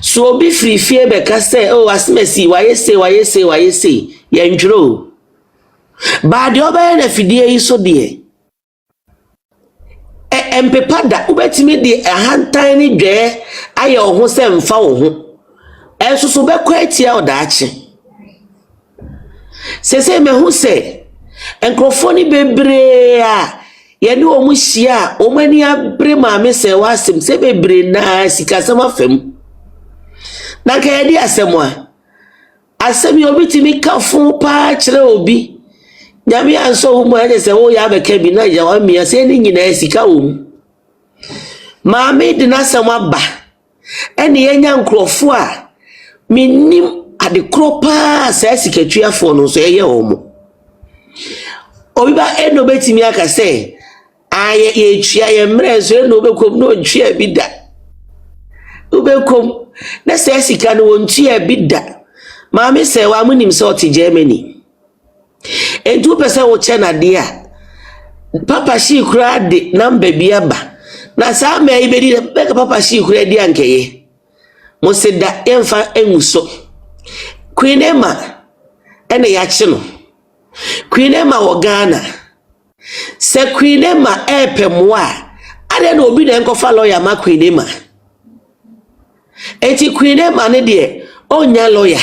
so obi frifie be ka say oh asmesi waye say ya ndwuro ba de oba na afidie yi so de empepada ubetimi de ahantan ni dwe aye oho se mfa wo ho enso so bekwa atia odaache sese me hu se enkrofoni bebre a ye ne omu hia omani abre maame se wasem se bebre na sikasama fam na ka yedi asemo a asemi obitimi kafo pa kire obi nyame anso wo mo ene se wo ya beka bi na ya wa mia se ni nyina sika wo maame de na asemo ba ene yenya nkrofo a minim ade kropa se sikatuafo no so ye wo mo obi ba eno betimi aka se aye ye twia ye mre so eno bekom no twia bi da ubekom na se sika no won twia bi da maame se wa munim se oti Germany entu pese wo chena dia papa shi kura de number bi aba na sa me ibedi beka papa shi kura di ankeye mo se da emfa enwuso Queen Emma ene ya chi no Queen Emma wo Ghana se Queen Emma epemwa ade na obi na enkofa lawyer ma Queen Emma eti Queen Emma ne de onya lawyer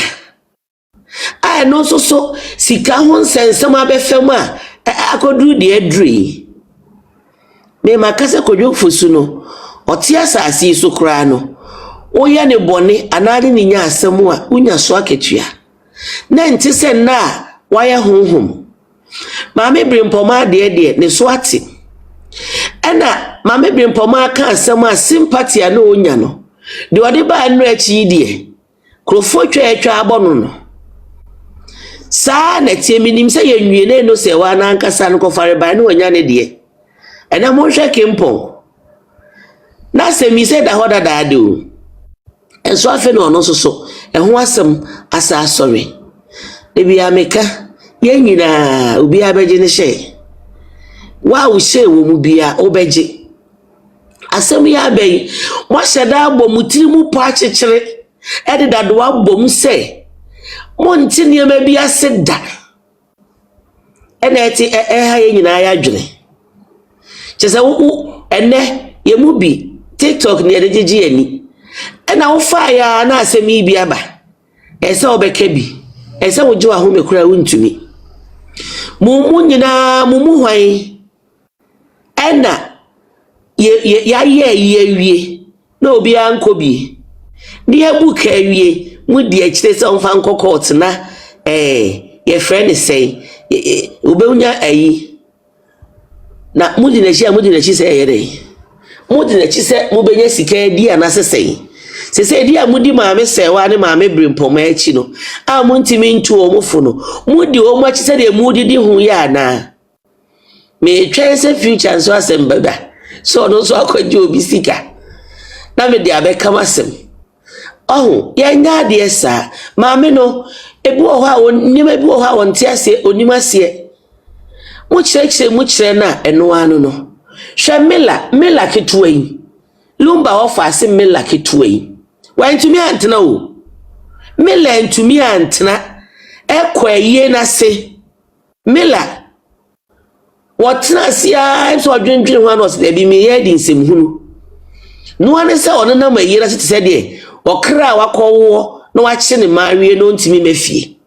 I no so sika hon sensem abefam a akodu de adri me makase kodwo fosu no oti asase so kra no oye ne bone anade ne nya asem a unya so aketua na nti se na waya honhom maame brimpoma de ne so ate ena maame brimpoma ka asem a sympathy na onya no de ode ba anu achi de krofo twa atwa abono no sa na tie minim se ye nwie ne no se wa na ankasa no kofare ba ne onya ne de ena mo hwe kempon na se mi se da hoda da de o enso afi no no so eho asem asa asori de bia meka ye nyina obi abeje ne hye wa wo hye wo mu bia obeje asem ya abai mo hyeda abɔ mutiri mu po akyekyere ede dado abɔ mu se monti niema bi aseda ena eti ha ye nyina ya dwene chese wo ene ye mu bi TikTok ne de gigi ani ena wo fa ya na asemi bi aba ese obeka bi ese wo je wa ho mekura wuntumi mu nyina mu hwan ena ye wie na obi anko bi ni ebuka wie mu di akire se onfa nkokot na ye friend say ubeunya ayi na mudi na chi se yere mudi na chi se mu benya sika di anasese se di amudi maame se wa ne maame brimpoma achi no a mu ntimi ntu o mufu no mudi o mu achi se de mudi di hu ya na me twen se future so asem baba so no so akwaji obi sika na me di abeka masem oh ya nya de esa maame no ebi wo ha onim ebi wo ha wonte ase onim ase mu kire na eno anu no hwe mela ketuwa yi lumba ofa ase mela ketuwa yi wa ntumi antena o mela ntumi antena ekwa yie na se mela wotna sia so dwendwen ho ano se bi me ye di nsem hunu no ane se ono na mayi na se de okra wakọwo na wachi ne mawie no ntimi mafie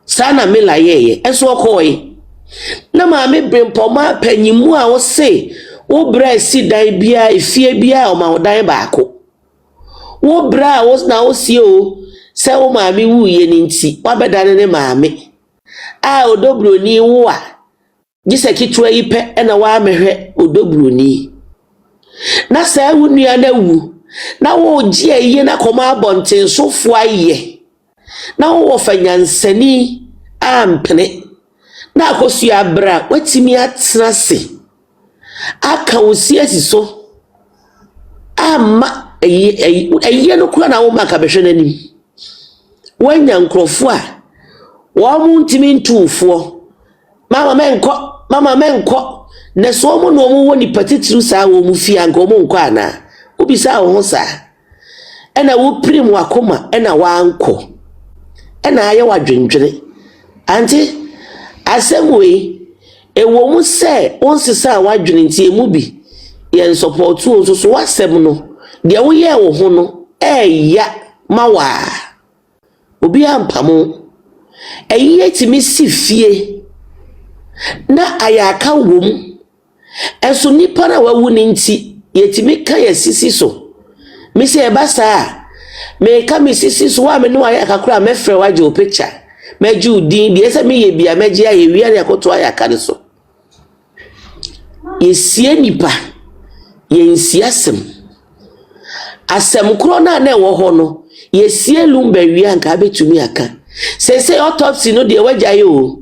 sana mela yeye enso okoi na maame brimpoma panyimu a wo se wo bra si dan bia efie bia o ma dan baako wo bra wo na wo sie o se wo maame wuye ni nti wabedane ne maame a odobroni wo a gise kitwa yi pe na wa mehwe odobroni na sa wu nua na wu na wo ji aye na koma abonten sofo aye na wo fanyansani ampene na akosu abra watimi atena se aka wosi asiso ama aye no kura na wo maka behwe nanim wanya nkrofo a wo mu ntimi ntufo mama menko na so mu no mu woni patitiru sa wo mu fi anko mu nko ana ubisa wo sa ena wo prim wakoma ena wanko ena aye wadwendwene anti asemwe ewo mu se onsisa wadwene nti emu bi yen support wo so wasem no de wo ye wo ho no ya mawa obi ampamo eyi timi si fie na ayaka wom enso nipa na wawu ni nti yetimi ka yesisi so me se basa me ka me sisi so wa me no ayaka kura me frɛ waje o picture me ju din de ese me ye bia me gye aye wi na yakoto ayaka ne so yesie nipa yensi asem kro na ewo ho no yesie Lumba wi anka betumi aka se autopsy no de wajaye o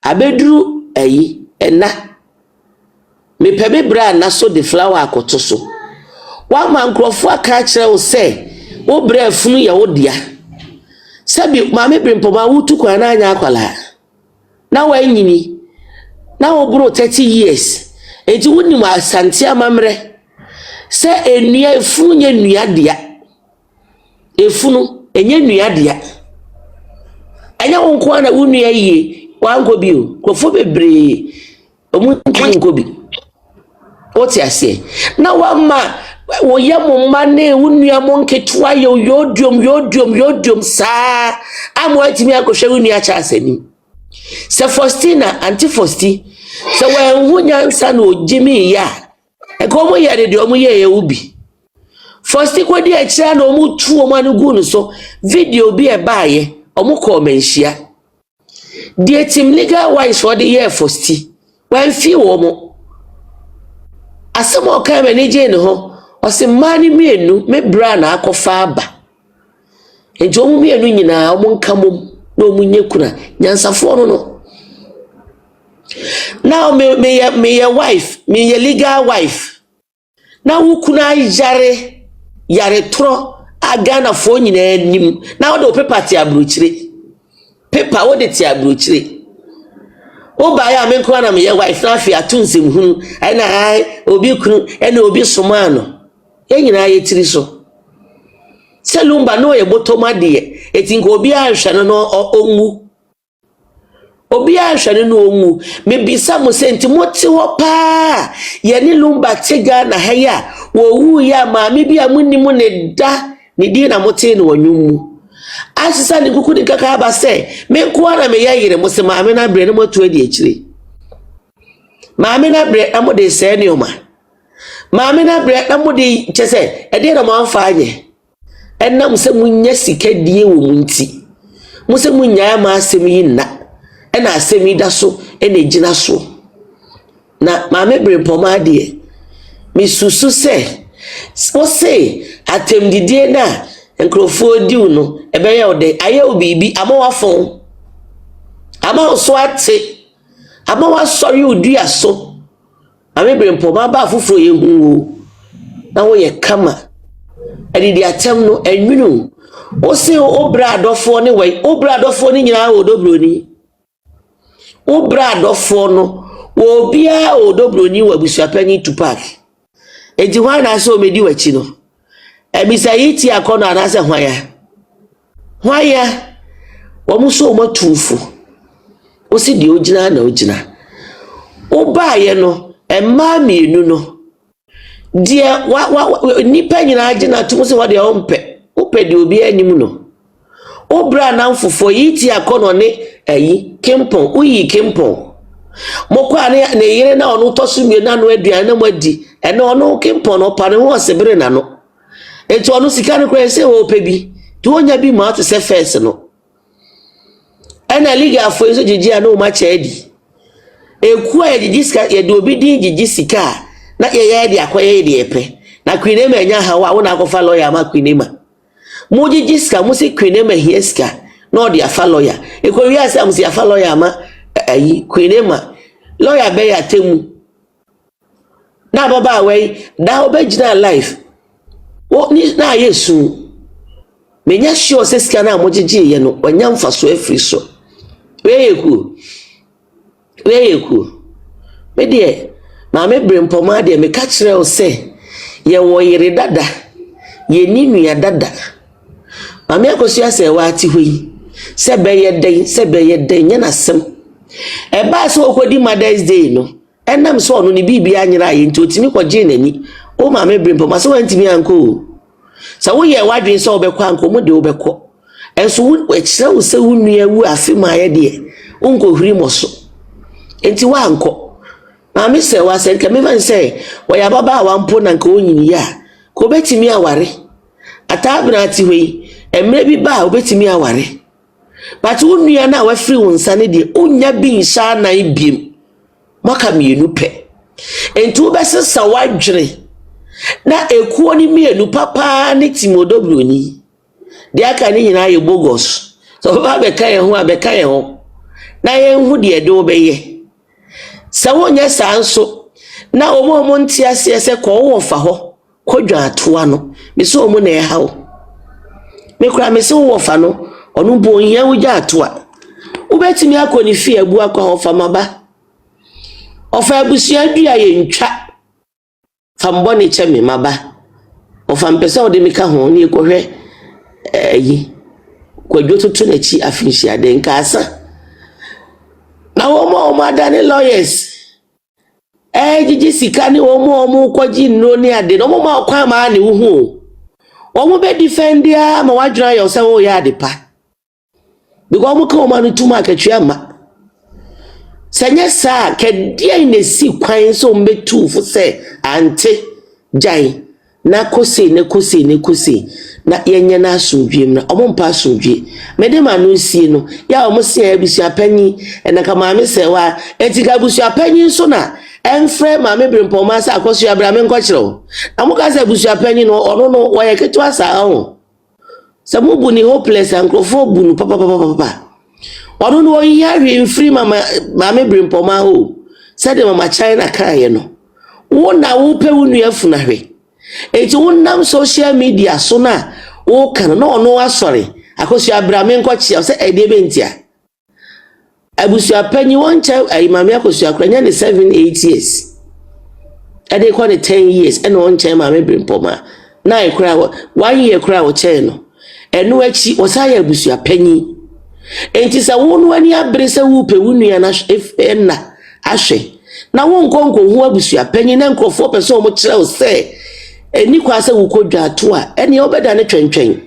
abeduru ayi ena me pebe bra na so de flower akoto so wa man krofo aka kire o se wo bra funu ye wo dia sabi ma me brimpoma wutu kwa na anya akwala na wa nyini na wo bro 30 years enti woni ma asante amamre se enua efunu nye nua dia efunu enye nua dia anya wonko na wonu yie wanko bi o krofo bebre omu nko bi oti ase na wama wo yemo mane wonu amo nketua yodiom sa amo atimi akohwe wonu a cha asani se Faustina anti Fausti se wanhu nyansa na ogimi ya e ko mo yare de omo ye ubi Fausti ko di a kira na omu tu omo anu gu no so video bi e baaye omo ko menhia die tim legal wise for the year Fausti wan fi wo mo asemo ka me ne je ne ho o se mani mienu me bra na akofa aba enti omu mienu nyina omo nkamom na omu nyekuna nyansafo no now me your wife me your legal wife na wukuna yare tro agana fo nyina nim na wo de paper ti abrochire paper wo de ti abrochire o ba ya me nko na me your wife na afi atunsem hunu ai na ai obi kunu ena obi soma no nyina ye tiri so se Lumba no ye botoma de etinko obi ahwe no onwu obi ahwe no onwu me bisa mo senti moti wo pa ye ni Lumba tega na haya wo wu ya ma me bia munni mu ne da ne di na moti no wanyumu asisa ni kuku ni kaka ba se me ko na me yayire mo se ma me na bre no motu adi akire ma me na bre amo de se ni o ma me na bre amo de chese e de na mo anfa anye enam se munya sika die wo munti mo se munya ma asem yi na na asem yi da so na gina so na ma me bre poma de mi susu se o se atemdidie na enkrofo diu no ebe ya ode aye obibi ama wafon ama oso ate ama wasori odua so ame bre poma ba fufuro ye hu na wo ye kama edidi atem no enwunu o se obra adofo ne we obra adofo ne nyina odobroni obra adofo no wo bia odobroni wa busuapani Tupac enti hwa na so medi wachi no ebisa yiti akono anase hwaya wo muso matufu o si di ogina na ogina oba ye no emma mienu no dia nipa nyina agina tum se wode ompe ope di obi anim no obra na mfofo yiti akono ne ayi kempon uyi kempon mokwa ne yire na onu tosumie na no aduan na madi ene onu kempon no pa ne ho sebere na no enti onu sika ne kwen se wo pebi tu onya bi ma to se first no ena liga afo so jiji ana o ma chaadi eku a jiji sika ye de obi din jiji sika na ye de akoye de epe na kwinema nya ha wa na akofa lawyer ma kwinema mu jiji sika mu si kwinema hie sika na de afa lawyer eko wi asa mu si afa lawyer ma ayi kwinema lawyer be ya temu na baba we da obejina life o ni na yesu menya sure se sika na mo jiji ye no wanya mfa so afri so weyeku me de ma me brempoma de me ka kire o se ye wo yire dada ye ni nua dada ma me akosu ase wa ati hoyi se be ye den nya na sem e ba so okodi Mother's Day no enam so no ni bibia anyira ye nti otimi kwaje nani o ma me brempo ma so wantimi anko sa wo ye wadwen so obekọ anko mo de obekọ enso wo ekire wo se wo nua wu afi ma ye de unko huri mo so enti wa anko ma me se wa se nke me man se wo ya baba wa mpo na nka onyini ya ko betimi aware atabna ati hoi emre bi ba obetimi aware but wo nua na wa free won sane de onya bi nsha na ibiem maka mienu pe enti wo besesa wadwere na ekuo ni mienu papa ni timodobroni de aka ni nyina ye bogos so ba be kan ho abeka ye ho na ye hu de do be ye sa wonya sa nso na omo ntiase se ko wo fa ho kodwa atoa no me so omo na ye hawo me kura me so wo fa no onu bo hia wo ja atoa wo betimi akoni fi abu akwa ho fa maba ofa abusua dua ye ntwa fambo ne cheme maba ofa mpesa ode mika ho ni ekohwe yi kwadwo tutu na chi afinshi ade nka asa na wo mo adane lawyers jiji sika ni wo mo kwaji no ni ade no mo ma kwa ma ni hu wo mo be defend ya ma wadwira yo se wo ya ade pa because mo ka o ma no tuma akatwa ma sanya sa kedie ne si kwan so mbetu fo se ante jai na kosi na yenye na asodwem na omompa asodwe mede ma no sie no ya omosi abusua panyi na ka maame se wa etika abusua panyi so na enfre maame brempo ma sa akoso abrame nkokiro na mo ka se abusua panyi no ono no wa yeketu asa ho se mo bu ni hopeless ankrofo bu no papa ono no ya hwe mfiri maame brempo ma ho se de mama China kan ye no wo na wo pe wo nua funa hwe eti wonnam social media so na wo kan na ono asori akosu abrame nkwochi se ede bentia abusu apanyi woncha ayimame akosu akranya ne 7-8 years ede kwa ne 10 years ene woncha mame brimpoma na ekura 1 year kura wo che no enu achi osaya abusu apanyi enti sa wonu ani abre se wo pe wunua na enna ahwe na wonkonko hu abusu apanyi na nkrofo person mo kire wo se eni kwa se wo kodwa ato a eni obeda ne twentwen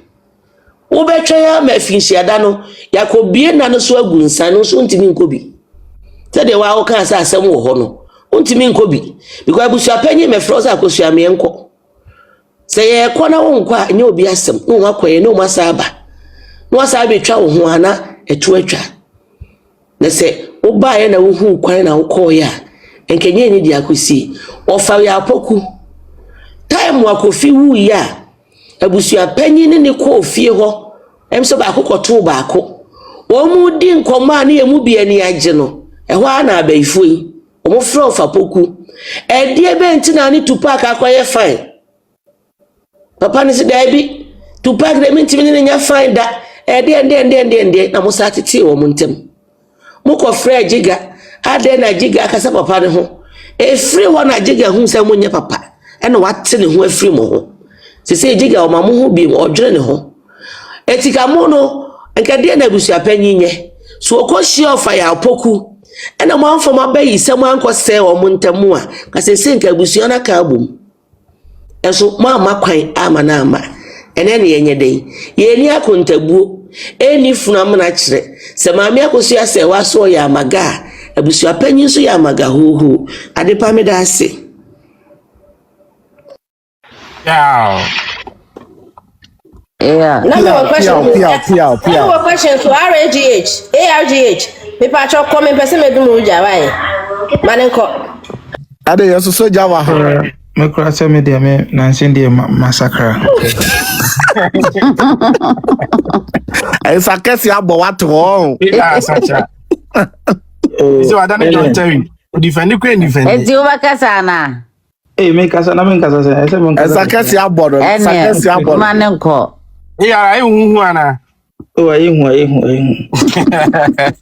wo betwe ya mafinshi ada no yakobie na no so agunsan no so ntimi nkobi se de wa wo kan sa asem wo ho no ntimi nkobi because abusu apanyi me froza akosu ame enko se ye ko na wo nkwa nya obi asem no wakwaye no masaba no asaba etwa wo ho ana etu atwa na se wo ba ye na wo hu kwan na wo ko ya enkenye ni dia kosi ofa ya apoku time wakofi wu ya abusu apanyi ne ko ofie ho emso ba akokoto ba ako wo mu di nkoma na ye mu bia ni age no ehwa na abaifoi omo fro fa poku edie benti na ni tupak akoye fine papa ni se dai tupak de minti ni nya fine da ende na musa tete wo muntem muko frɛ giga ade na giga akasa papa ne ho free one na giga hu se munye papa ene wate ne ho afiri mo ho se giga o ma mo ho bi mo odwere ne ho etika mo no nkade na abusu apanyi nye so okoshi ofa ya poku ene mo anfo ma bayi se mo anko se o muntemu a ka se nka abusu na ka abum eso ma kwan ama na ama ene ne yenye den ye ni akontabuo eni funam na kire se maame akosu ya se waso ya amaga abusu apanyi so ya amaga hoho adepa me da ase yeah. Number one question to ARGH. Me pacho come person me do mu jawai. Manenko. Ade yeso so java. Me kura se me de me nansin de massacre. Esa kesi abo watu ho. Ila sacha. So adane don't tell you. Defend. Eti ubakasa na. Me kasa na me kasa se. Esa kesi abo do. Esa kesi abo. Manenko. Ayi hu ana. Oh ayi hu.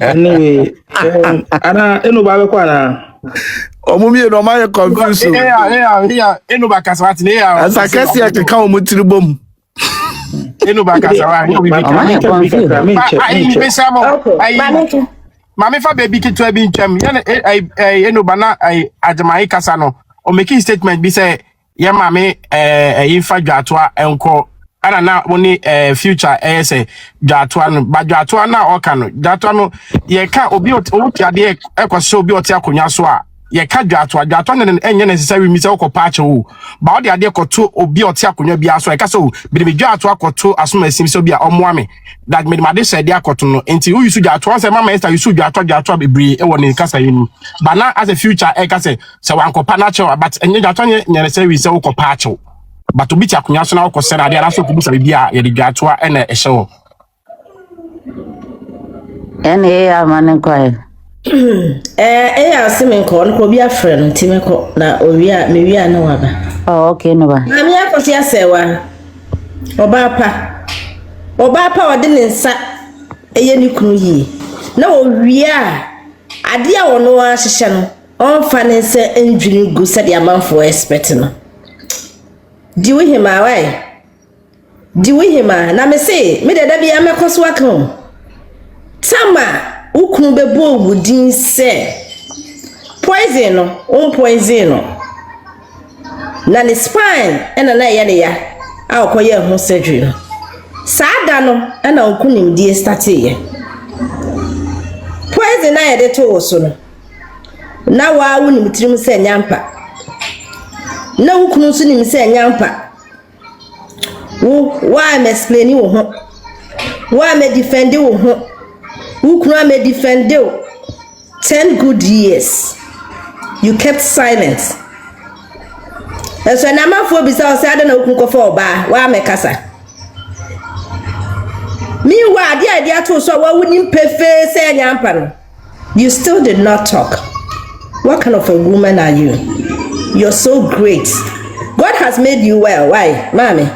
Anyway, ana eno ba be kwa na. Omumi no ma confuse. Eno ba kasa wati ne ya. Esa kesi akeka omutiri bom. Eno ba kasa wa. Mami fa baby kitwa bi ntwam ye no bana ajamai kasa no o make statement bi say ye mami fa dwatoa enko ana na woni future say dwatoa no ba dwatoa na o ka no dwatoa no ye ka obi otiade ekoso obi oti akonya so a ye ka dwatoa ne enye necessary mi say okopa ache wo ba o de ade koto obi oti akonya bia so e ka so bi de dwatoa koto asoma sim so bia omoame that made my say dia koto no enti who use dwatoa say mama Esther use dwatoa bebre e woni kasa yinu ba na as a future e ka say wankopa na ache but enye dwatoa nye necessary say okopa ache but obi ti akonya so na okosere ade ara so kubusa bia ye de dwatoa e na e hye ene amane kwae asime nko no bi afre no timeko na owia mewia ne waba okay no ba na me akosi asewa oba pa ode ne nsa eye ni kunu yi na owia ade a wono a hyehye no onfa ne nsa endwini gu se de amanfo expect no di we hima na me say me de da bia mekoso aka tama ukunu bebo wudin se poison no na ne spine ena na ye ne ya a okoye ho surgery no saada no ena okunim die start ye poison na ye de to so no na wa wunim tirim se nyampa na ukunu so nim se nyampa wa me explain wo ho wa me defend wo ho ukunu me defend you 10 good years you kept silent so na mafo bi sa o se na ukunu ko for ba wa me kasa mi wa ade ato so wa wunim pefe se nyampa no you still did not talk. What kind of a woman are you? You're so great. God has made you well. Why, mommy?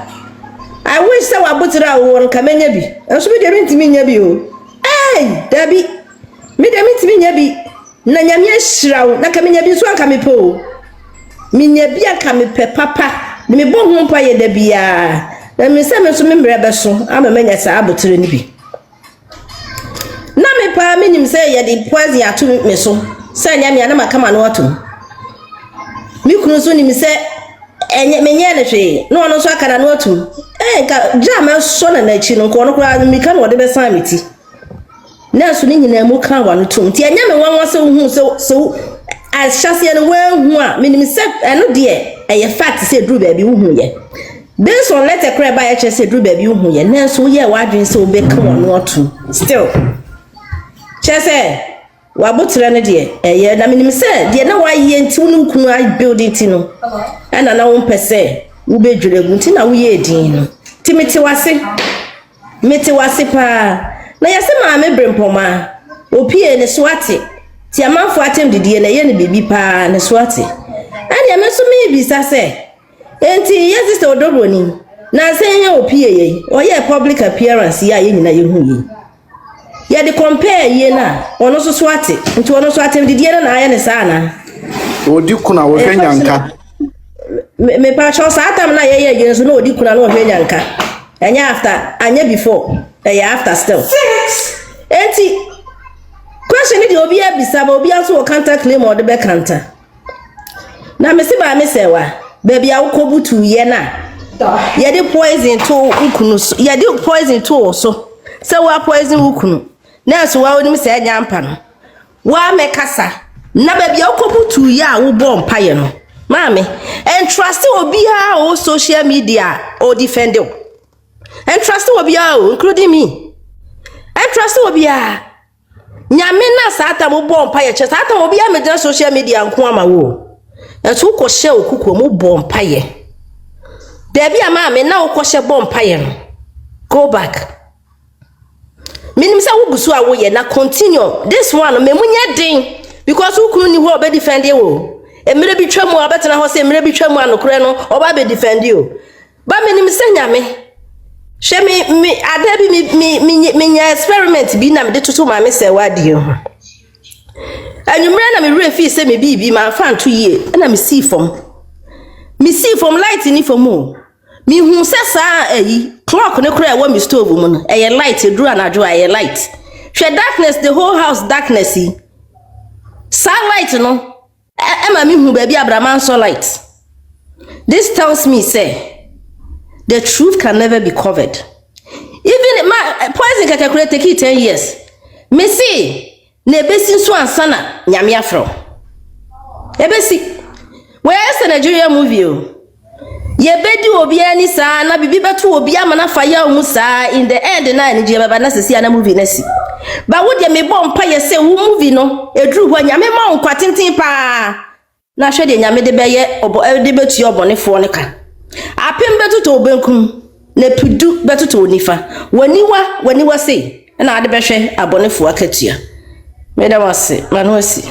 I wish so I put it out on Kamenya bi. And so me dey meet me nyabi o. Hey, Debbie. Me dey meet me nyabi. Na nyame ahirawo na Kamenya bi so anka me po. Me nyabi anka me pe papa. Me bo ho mpa ye da bia. Na me se me so me mre be so. Ama menya sa abotire ni bi. Na me pa me nim se ye dey poison ato me so. Se nyame na makama no ato. Mi kunu so nim se enye menye ne hwe no ono so akara no atum ka jama so na chi no ko no kura mi ka no de be san meti na so ni nyina mu kan wa no tum ti enye me wanwa se hu so as chase no we hu a minim se eno de eye fact se dru ba bi hu ye based on letter cry ba ye se dru ba bi hu ye na so ye wa dwen se obe ka wa no atum still chese wa botre ne de eye na minim se de na wa ye nti unu kunu a building ti no ana na won pese wo be dwelegu nti na wo ye din no ti meti wase pa na yase ma me brempoma opie ne swate ti amanfo atem didie na ye ne bibi pa ne swate ani ame so me bisa se enti ye sister odobroni na se ye opie ye o ye public appearance ya ye nyina ye hu ye ye de compare ye na ono so swate nti ono so atem didie na aye ne sa na odi kuna wo hwanyanka me pa cho sa atam na ye ye so na odi kuna na wo hwanyanka enya after anya before after still enti question di obi abisa ba obi aso counter claim or the back counter na me se ba me se wa ba bia wo kobutu ye na ye de poison to ukunu ye de poison to so se wa poison ukunu na so wa onim se nyampa no wa me kasa na ba bia wo kobutu ye a wo bo mpaye no mami and trust obi ha o social media or defend you and trust obi ha including me and trust obi ha nyame na sata mo bo mpaye che sata obi ha me social media nko ama wo etu ko hye okuko mo bo mpaye debi ama me na wo ko hye bo mpaye no go back minim sa wo gusu a wo ye na continue this one me munya din because wo kunu ni ho be defend you emire bi twam abetena ho se emire bi twam anokre no oba be defend you ba menim se nyame hwe me ada bi me nya experiment bi na me de tutu ma me se wadi ho anwumre na me refi se me bi ma fa nto yie na me see from light ni from o me hu se sa ayi clock ne kra e wa me stove mu no eye light duru anajo eye light She darkness, the whole house darkness. Sunlight, no. Emma me who baby Abraman saw light. This tells me, say, the truth can never be covered. Even my poison can create take 10 years. Me see, ne besin so ansana nyame afro. Ebesi. Where's the Nigeria movie? Ye bedi obi ani sa na bibi beto obi amana fire mu sa in the end na Nigeria baba na sesi ana movie na si. Ba wo de me bom pa ye se wo movie no edru ho nyame ma on kwatintin pa. Na hwe de nyame de beye obo de betu obonefo ne ka. Apem betu to obenkum na pudu betu to onifa. Waniwa sei na ade behwe abonefo akatua. Me da wase manu asi.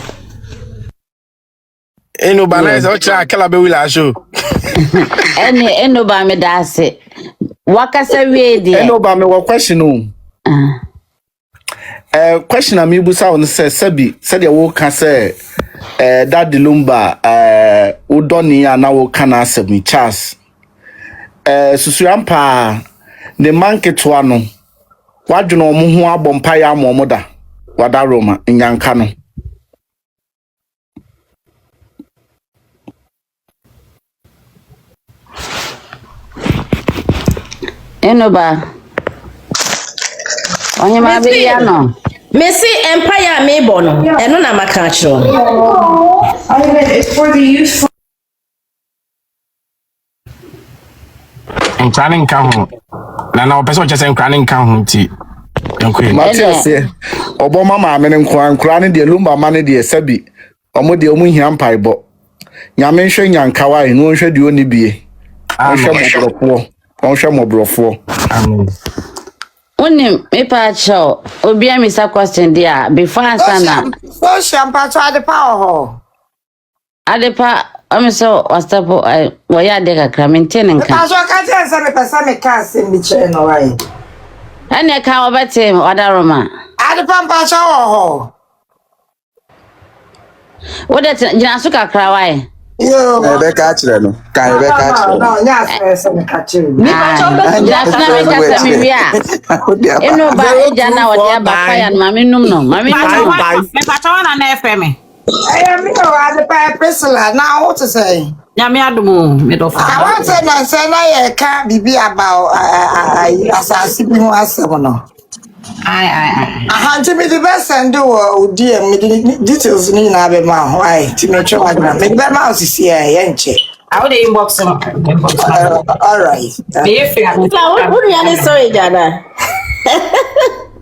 Eno banaiza ocha akela be wila show. Eno ba me da se. Wakasa wie de. Eno ba me wa question o. Question am ibusa on say sebi said ya wo ka say that the Lumba udoni ana wo kana asemi Charles. Susuampa ne manketo ano. Wadwono mo ho abompa ya amomoda. Wada Roma nyanka no. Enoba. Onye ma be ya no. Messi Empire me bono. Eno na maka chiro. It's for the youth. Nkrane nka ho. Na opese o chese nkrane nka ho ti. Yankwe. Matias obo mama amene nkrane de Lumba mane de sabi. Omo de omu hia mpaibo. Nyame hwe nyankawa no hwe de oni bie. Hwe mobrofo. Amen. Unim me pa cho obi amisa question dia before answer na. So shampa to adepa ho. Adepa amiso wastapo waya de kakra maintain nka. Pa so ka je se me pesa me ka se mi che no wai. Ene ka obete Wada Roma. Adepa pa cho ho. Wodet jina so kakra wai. Yo. Ebe ka chire no. Ka ebe ka chire. No, nya se me ka chire. Ni pa cho be ka se mi wia. Eno ba eja na wode aba fire na mami num no. Mami num. Me pa cho na FM. Me no adepa Priscilla na what to say. Nyame adumu me do fa. I want to say na ye ka bibi about asasi bi ho asem no. Ai. Ahanti me the best and do DM me details ni na be ma ho ai ti me twa gra me be ma osisi ye nche. I would inbox him. All right. Me free. What you sorry jana?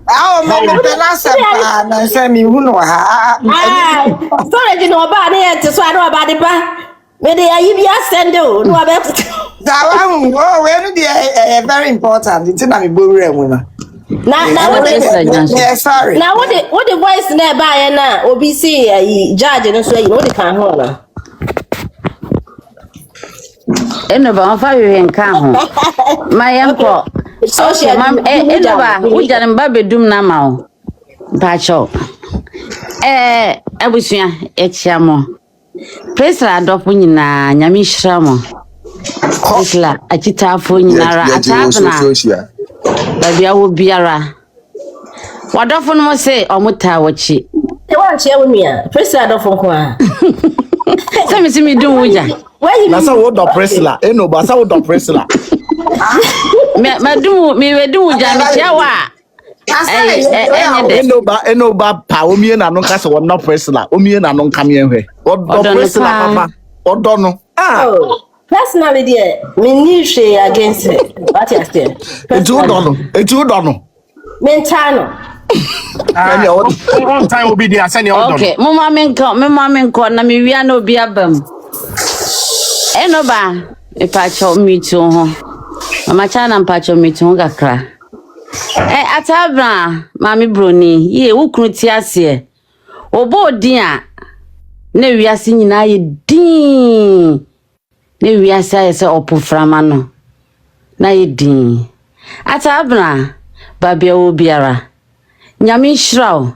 Ah, me be na sempa na say me hu no ha. Sorry you know ba na so I know about the ba. Me dey ayi bi asend o no abe. That one we no dey very important. It's na me gbowure mu na. Now what yeah, sorry. Now what the voice na ba na obi see judge no so you know the kan ho na. Eno ba on fa we nka ho. Mayenko. Social mam eno ba uja mba bedum na ma o. Ba cho. Abusua echiamo. Presa adopo nyina nyame hyramo. Isla achitafo nyinara atapna. Babia wo biara. Wadofo no say omuta wachi. E wan che wo mia. Presa adofo nko a. Sami simi dum wuja. Na sa wo do Priscilla. Eno ba sa wo do Priscilla. Me dum wuja me che wa. Eno ba pa omie na no ka se wo no Priscilla. Omie na no nkam ye hwe. Wo do Priscilla papa. Odo no. Personally there, me need she against it. What you say? Etu dono. Mentano. One time will be there. Send your okay, me mama nko na me wia na obi abam. Eno ba, e pa cho mitu ho. Mama cha na pa cho mitu ho kakra. Atabra, mami broni, ye wukunu ti ase. Obo odin a na wiase nyina ye din. Ne wiasa yese opoframa no na yedin atabra babia obiara nyame hirawo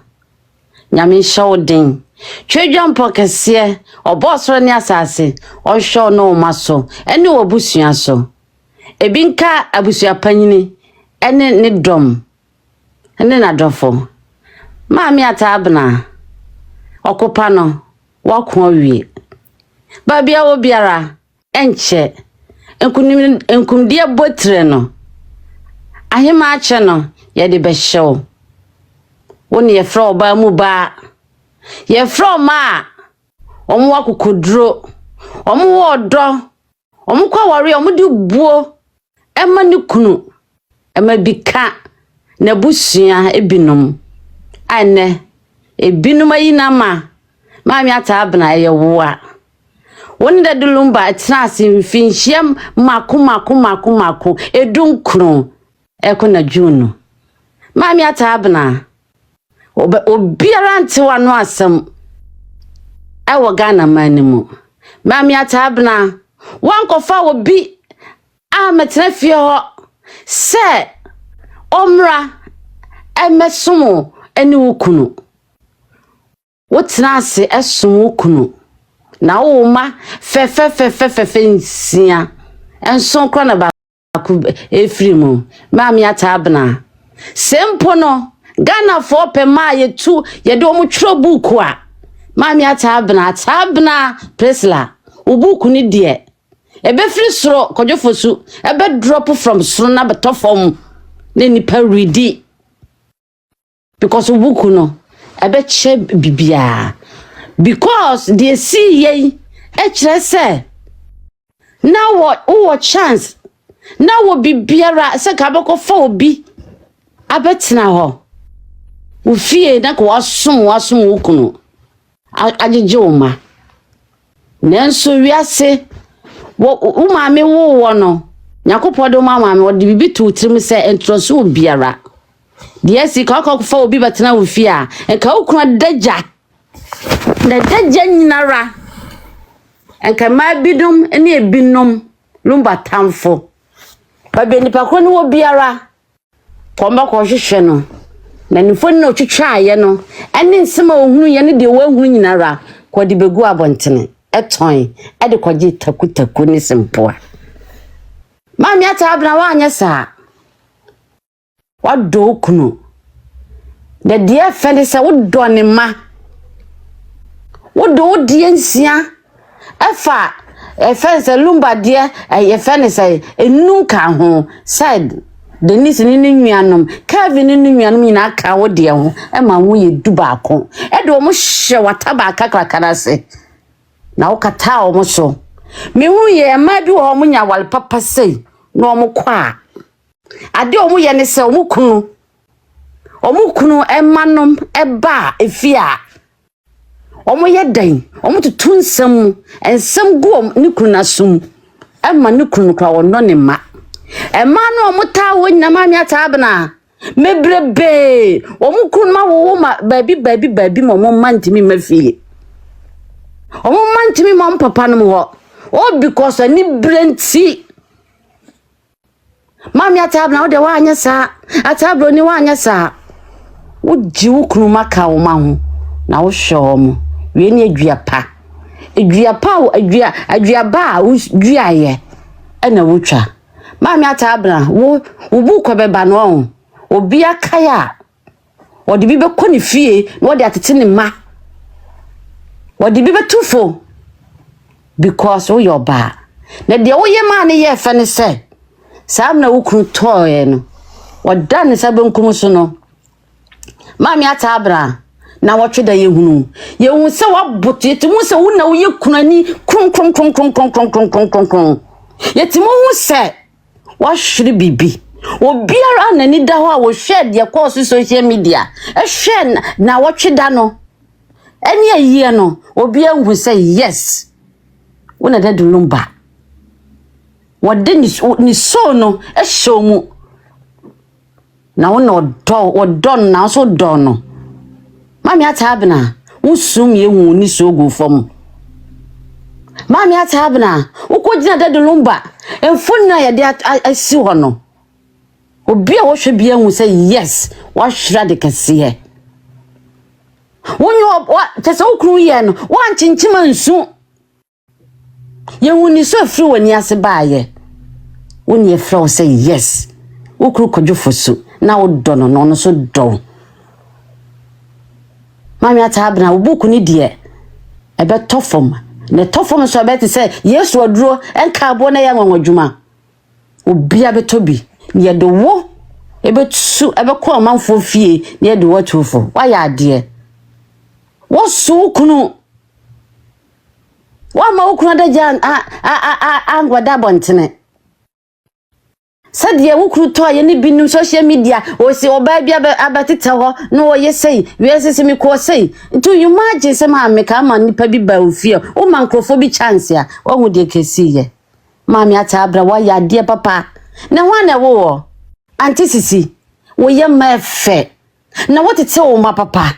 nyame shawdin twedwam pokese obosoro ne asase ohwo no maso ene obusua so ebinka abusua panyini ene ne dom ene na dofo Mami atabna okopa no wako awie babia obiara enche enkumdie botre no ahema ache no ye de behyew woni ye fra oba mu ba ye fra ma omo wakokoduro omo wodo omo kwa ware omo di buo ema ni kunu ema bika na busua ebinom ane ebinom ayina mami atabna ye woa woni da Lumba trans finhiem mako edunkru ekona junu mami atabna obiara nte wano asem ewo Ghana manimu mami atabna wankofa obi ametre fie ho se omra emesumo eni wukunu wotrase esum wukunu na oma fe nsia enso kro na ba ku efrimu mami atabna sempo no Ghana for pe ma ye tu ye de omo tro book a mami atabna presla ubuku ni de ebe free soro kojofosu ebe drop from soro na betofom ne nipa ready because ubuku no ebe che bibia because they see ye say now what chance now will be biara se kabako fa obi abetina ho ufie na ko wasum ukunu ajeje oma nenso wiase wo maame wo no nyakopodo maame wo de bibi tu trim se entroso biara de si ka fa obi betina ufie a enka ukunu daja na daja nyinara enka ma bidum ene ebinom Lumba tamfo ba be nipa ko ne wo biara komba ko hwehwe no na nifo no twetwa aye no ene nsema ohunu ye ne de wahunu nyinara ko de begu abontene eton e de kwaje takutaku ne sempoa mami atabna wa anya sa wado kunu de de fele se wodo ne ma wodo die nsia efa efense Lumba de ye fene se enunka ho side Denis ni nuanom Kevin ni nuanom nyina aka wo de ho e ma wo ye du baako e de omo hye wataba aka krakara se na wo kata omo so me hu ye ma bi wo omo nya wal papa sei no omo kwa ade omo ye ne se omo kunu e manom e ba efia omo ye dan omo tutu nsam ensam go ni kunu nasum e ma ni kunu kwa wo no ne ma emanu omuta wo nyina mami atabna mebrebe omukunu ma wo ma baby mo mantimi mafie omo mantimi mo papa no ho o because ani brenti mami atabna wo de wa anya sa atabro ni wa anya sa wo ji wo kunu maka wo ma ho na wo hwe mo we ni aduapa aduaba wo duaye ena wo twa mami atabna wo buko beba no obi akaya odi bi be koni fie no odi atete ne ma odi bi betufo because wo yoba na de wo ye ma ne ye fe ne se sam na wo kru toye no oda ne sabe nkum so no mami atabna na wo tweda ye hunu se waboto yetimu se wo na wo ye kunani krum yetimu hu se washiri bibi obiara na ni da ho a wo hwe de course social media hwe na wo tweda no eni ayi no obi ahu say yes wona da Lumba wode ni so no ehwe mu na wona odon na so don no mami atabna usum ye hu ni so go fom mami atabna ukojina da Lumba enfuna ya de asi ho no obi a wo hwe bia hu say yes wa hwra de kase wonyo tese ukru ye no wan chinchima nsu ye hu ni so firi wani ase baaye woni e fra say yes ukru kojofosu na wo do no so do Mami atabna obuku ni de ebe tofom ne tofom so be te say Yesu aduro enka abo na ya nwanwadwuma obia betobi ye de wo ebe tu ebe ko amanfo fie ne de wo tufo wa ya de wo su kunu wa ma ukunu da jan angwada bontene Sadia wukru to ye ni binum social media o se oba bia abatete ho no wo ye sei wiese mi ko sei ntu you imagine se ma me ka ma nipa bi ba ofie o mankrofo bi chance a wo hu de kesi ye ma me ata abra wa ya de papa na ho na wo anti sisi wo ye ma fe na wo tete wo ma papa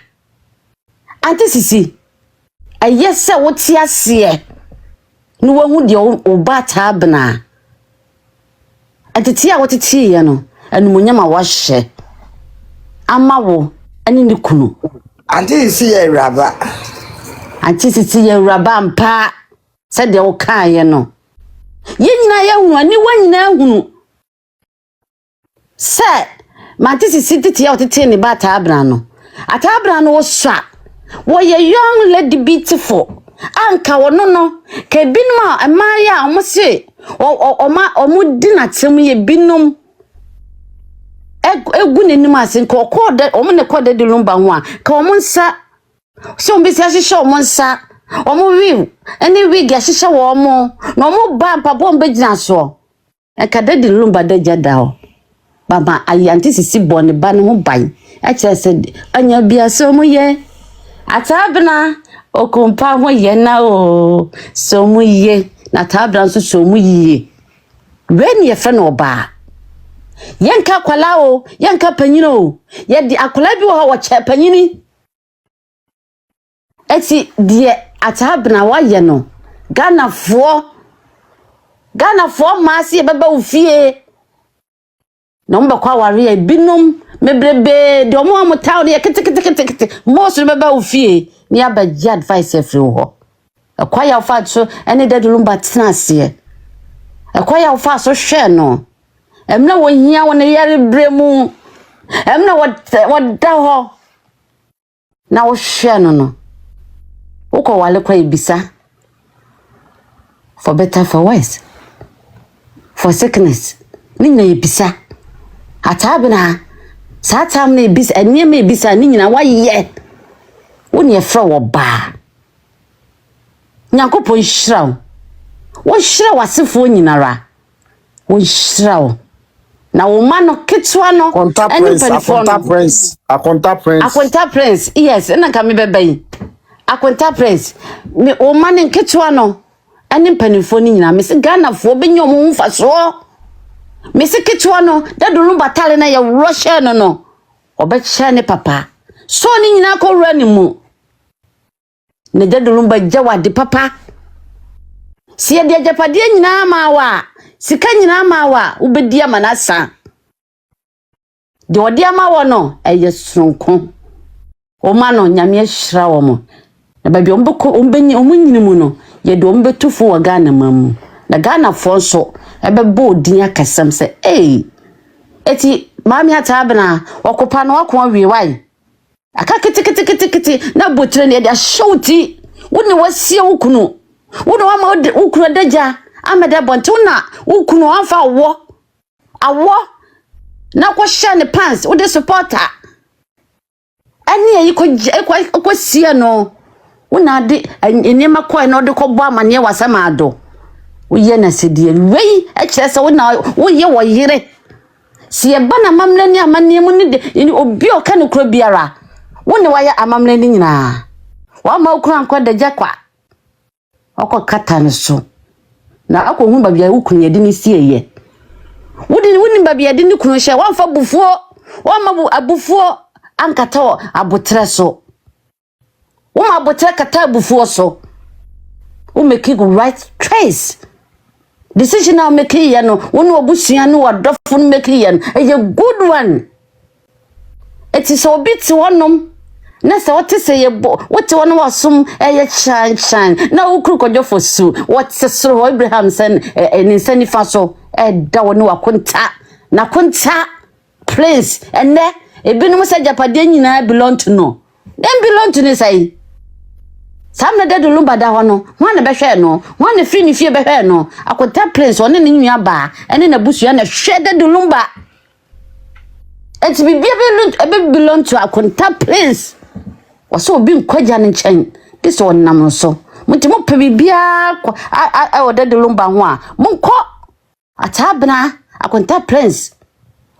anti sisi ayese wo ti ase no wo hu de o ba ta abna Atiti a wotiti ye no anumunyama wahye amawo ani ni kunu anti si ye raba mpa se de wo kan ye no ye nyina ye hunu ani wanyina hunu se manti sisi titi a wotiti ni ba ta abra no wo swa wo ye young lady beautiful anka wono no ke binuma amaya omose omudina temu ye binom egu nenim asen ko kode omne kode de lumba ho a ka omunsa so mbisi ahihye omunsa omu wi eni wi ga hihye wo omu na omu ba mpabo mbegina so e ka de lumba de jada ho baba ayanti sisi bone ba ne ho ban e kire se anya bia so mu ye atabna okumpa ho ye na o so mu ye na tabra nso so mu yiye wen ye fe no ba yenka kwala o yenka panyino ye di akwala bi wo che panyini eti die atabna wa ye no Ghana fo maasi e baba ufie no mba kwa ware e binom mebrebe de omo amutaw de kete most baba ufie ni abaji advice efri ho akwaya ufa so ene de lumba tnase akwaya ufa so hwe no emna wo hia wo ne yare bremu emna wo da ho na wo hwe no uko wale kwa ibisa for better for worse for sickness ni na ibisa atabna satam na ibisa enie ma ibisa ni nyina waye wo ne efra wo ba Nyankopon hyiraw wo hyiraw asefo nyinara wo hyiraw na wo ma no ketwa no akonta prince yes na ka me bebai akonta prince me wo ma ne ketwa no ene mpanifo ni nyina me se Ghana fo benyo mo mfa so me se ketwa no da dulu batale na ye Russia no obecha ne papa so ni nyina ko rani mu ne dadulumba jawa di papa si ya japade nyina mawa sika nyina mawa ubedia manasa de odi amawo no eye sonko o ma no nyame ahira wo mo na ba bi omunyi mu no ye de ombetufo wa Ghana mamu na Ghana fo so ebebo odin akasam se eti mami atabna wakopa no wakon wi wai aka kiti na botre ne dia shouti woni wasie ukunu woni wa ma ukunu daja ameda bonte na ukunu anfa awo na ko hye ne pants wo de supporter ani ayi ko sie no wona de enema ko na de ko bo amane wasama ado wo ye na sedie wei a kire se wona wo ye wo yire sie bana mamle ni amane mu ni de obi o ka ne kro biara woni waya amamle ni nyina wa ma ukuru anko da jakwa okọ kata ne so na akọ hu babia ukuru yedi ni sieye woni babia yedi ni kunu hye wa fa bufuo wa ma abufuo ankata abotre so wo ma abotre kata abufuo so wo make it right choice decision now make ye no woni obusua no wadofo no make ye a good one it is so bit wonom na se wote se ye bo wote wono wasum eye chan na ukru kodjo fosu wote soro Abraham sen ni sani faso da woni wakonta na konta place ene ebinum se japade nyina belong to no Dem belong to ne say. Sam na dedo Lumba da ho no. Ho na be hwe no. Ho na free ni fie be hwe no. Akwata prince one ne nua ba. Ene na busua na hwe dedo Lumba. Eti be belong to akwata prince. Waso obi nkwaja ne nchen. This one nam so. Muti mo pe bibia o dedo Lumba ho a. Monko atabna akwata prince.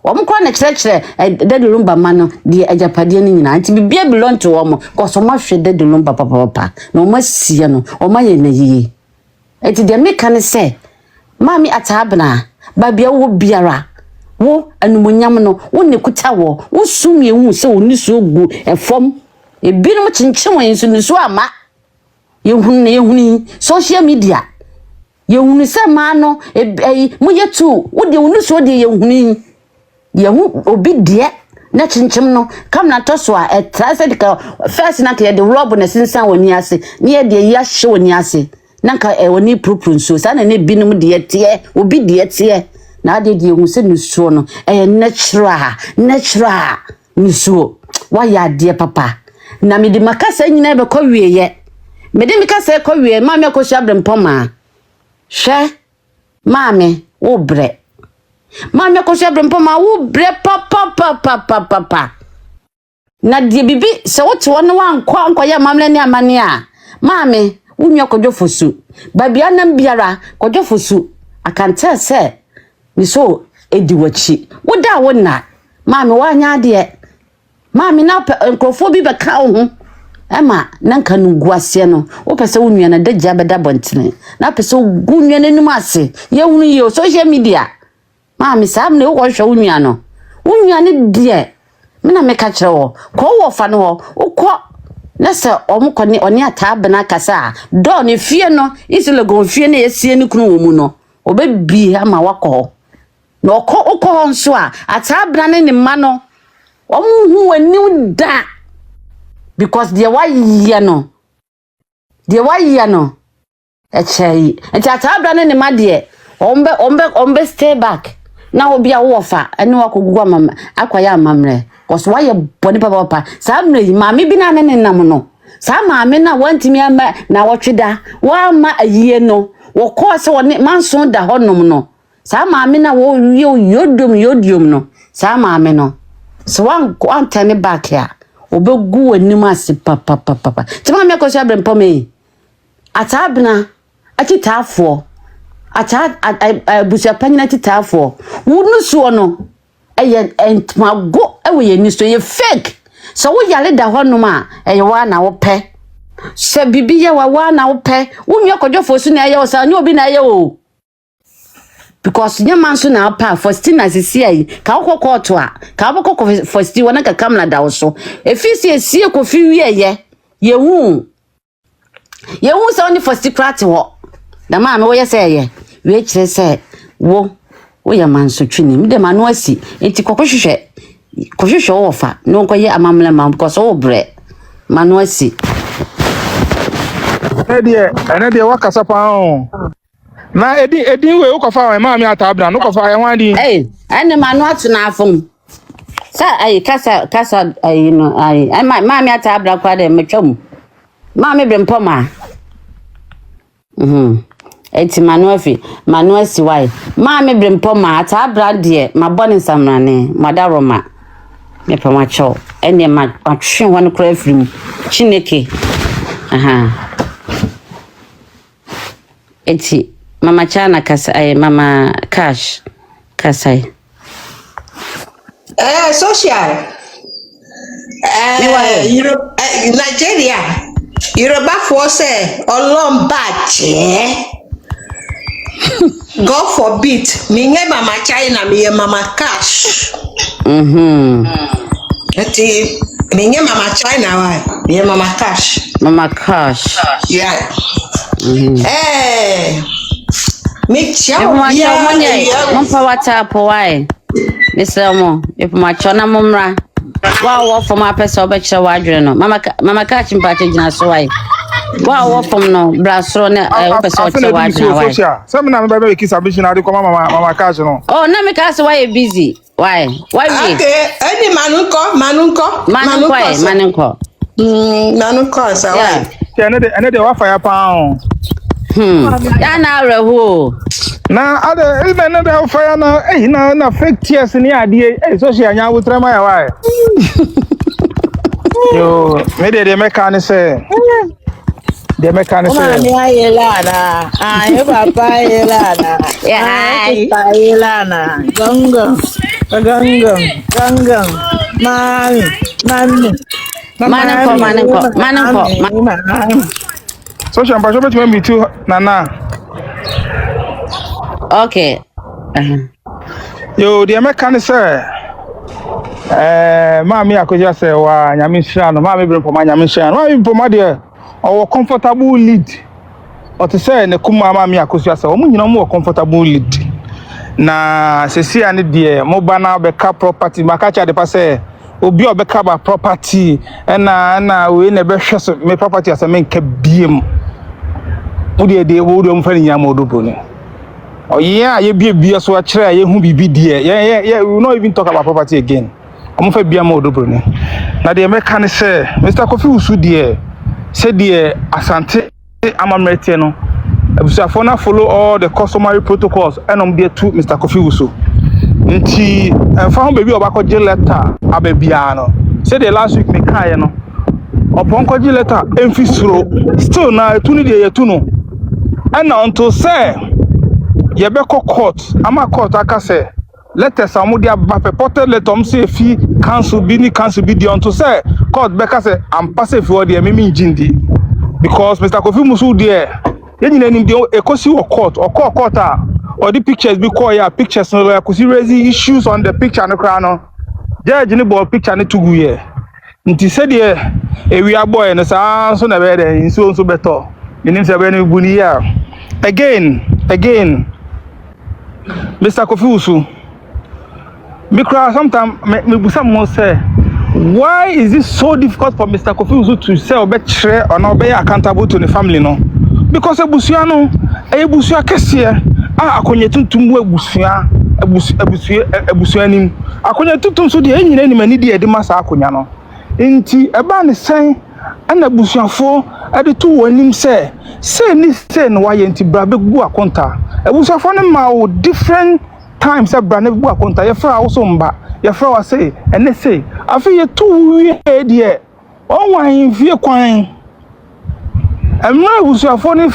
Wamukwa na chere dedo Lumba mano di ajapade ni nyina nti bibia belong to wo mo ko so ma hwe dedo Lumba papa na o ma sie no o ma ye na yiye eti de meka ne se mami atabna babia wo biara wo anumunyam no wo ne kuta wo sumie hu se oni so gu efom ebinum chinchin wen so nusu ama yehunu social media yehunu se ma no mo yetu wo de onu so de yehunu yehu obi de na chinchin no kam na to so a trusted ka first na ka de rob na sinsan woni ase ne de ya hye woni ase na ka woni prupun so sa na ne binum de tie obi de tie na de yehu se nusu no natural nusu wa ya de papa na me de makasa nyina be ko wieye me de mikasa ko wie ma me ko shabrem poma hwe ma me wo bre Mami ko shabrem poma wo bre papa na die bibi se wote wona wankwa ya mamle ne amane a mami unyo kojo fosu babia nam biara kojo fosu akanta se mi so edi wachi woda wona mami wanya de mami na nkrofo bi be ka ho ema na nka no guase no wo pese wo nua na dagya beda bontene na pese wo nua nanum ase ye hunu ye social media Mami sam ne wo hwe unua no. Unua ne de. Me na me ka kire wo. Ko wo fa no wo. Ukọ na se omko ne oni atabena kasa. Do ne fie no, isile go fie na yesie ne kunu wo mu no. Obebi ama wakọ. Na ukọ nso a atabena ne ma no. Omu hu ani da. Because the why ye no. The why ye no. Echei. Enti atabena ne ma de. Ombe stay back. Na obi a wo fa ene wakogugu amama akwaya amamre cause why boni papa sa amre maame bi na ne nam no sa maame na wantimi ama na wotweda wa ma ayiye no wo ko se woni manso da honom no sa maame na wo yodom no sa maame no so wan tane back ya obegu anim ase papa ti maame ko shabrem pome atabna akitafo busia panyina titafo wunu so no entmago ewe ni so ye fake so wo yale da honom a wa na wo pe se bibi ye wa na wo pe wunyo kodofo so na ye wo sa nya obi na ye o because nya man so na pa first na sisi ayi ka wo kokoto a ka wo kokko first wona ka kam na da wo so efisi esie ko fi wiye ye hu so ni first krate wo da ma me wo ye se ye we kire se wo ya manso twini mi de manu asi enti kokohwehwe wo fa no nko ye amamle ma because wo bre manu asi ene de wakasa pa on na edi we ukofa wa ma mi atabra no kofa ya wan di ene manu atu na afum sa kasa no ma mi atabra kwa de metwam ma mi brempoma eti manuel si wai ma me brempo ma ata brande ma boni samrane madaroma me pama cho ene ma atwe won kra afrim chineke eti mama chana kasa mama cash kasai social Nigeria Yoruba for say Olomba che God forbid me nye mama China me mama cash eti me nye mama China wa me mama cash yeah me chao mon pa WhatsApp why Mister if my chona mumra wa for my person obekire wadwere no mama cash mpache gina so why wa from no brasro na person obekire wadwere why some na me be submission ade ko mama cash no oh na me cash why busy why we okay any manunko Nanu cause Yeah. ene de wa fire pound. Ya na reho. Na other even the fire na na fake tears ni ade so she anya wutra ma ya wa. Yo, me de mechanic say. The mechanic say. Mami ayelana. Ay papa ayelana. Ay ayelana. Gongong. Mami. So she ambajo betwe me too nana. Okay. Yo, the mechanic say. Mami akoja say wa nyame hia no mami brim poma nyame hia no mami poma de o comfortable lead o te say ne kuma mami akoja say o mu nyina mu comfortable lead na sesi ane de mo bana be ka property makacha de pa say obi obeka ba property na we ne be hwe so me property asa me nka biem wo de wo do mfa nya mo do boni oh yeah ye bie so a kire ye hu bibi de ye we not even talk about property again. I'm for be a more dobroni. Now the American say, Mr. Kofi Usu dear, said dear Asante Amamertiano. Abusafona follow all the customary protocols and there to Mr. Kofi Usu. Nti found baby obako je letter abebiano. Said the last week me kaya no. Upon koji letter enfisro still na tuni de yetuno. And until say yebeko court ama court aka say let us amudia purported let them say fee council be the on to say court beka say I'm passive for the mimi jindi because Mr. Kofi Musu there yen nim the ekosi or court or the pictures be call ya pictures no like raise issues on the picture no kra no judge ni ball picture ni tugu here nti say there we are boy no sa so na be there so better nim say be no buni ya again Mr. Kofi Usu because sometimes me busa mo say why is it so difficult for Mr. Kofi Usu to say obetire or not be accountable to the family no because ebusua no ebusua kese akonye tuntum ebusua nim akonye tuntum so de enyina nim ani de masa akonya no nti eba ne sen ana busuafo ade to wanim say no waye nti bra be gu akonta ebusuafo ne ma o different times abra ne bu akonta ye fra wo so mba ye fra wa say ene say afi ye tu wie de on wan vie kwan emra busuafo ne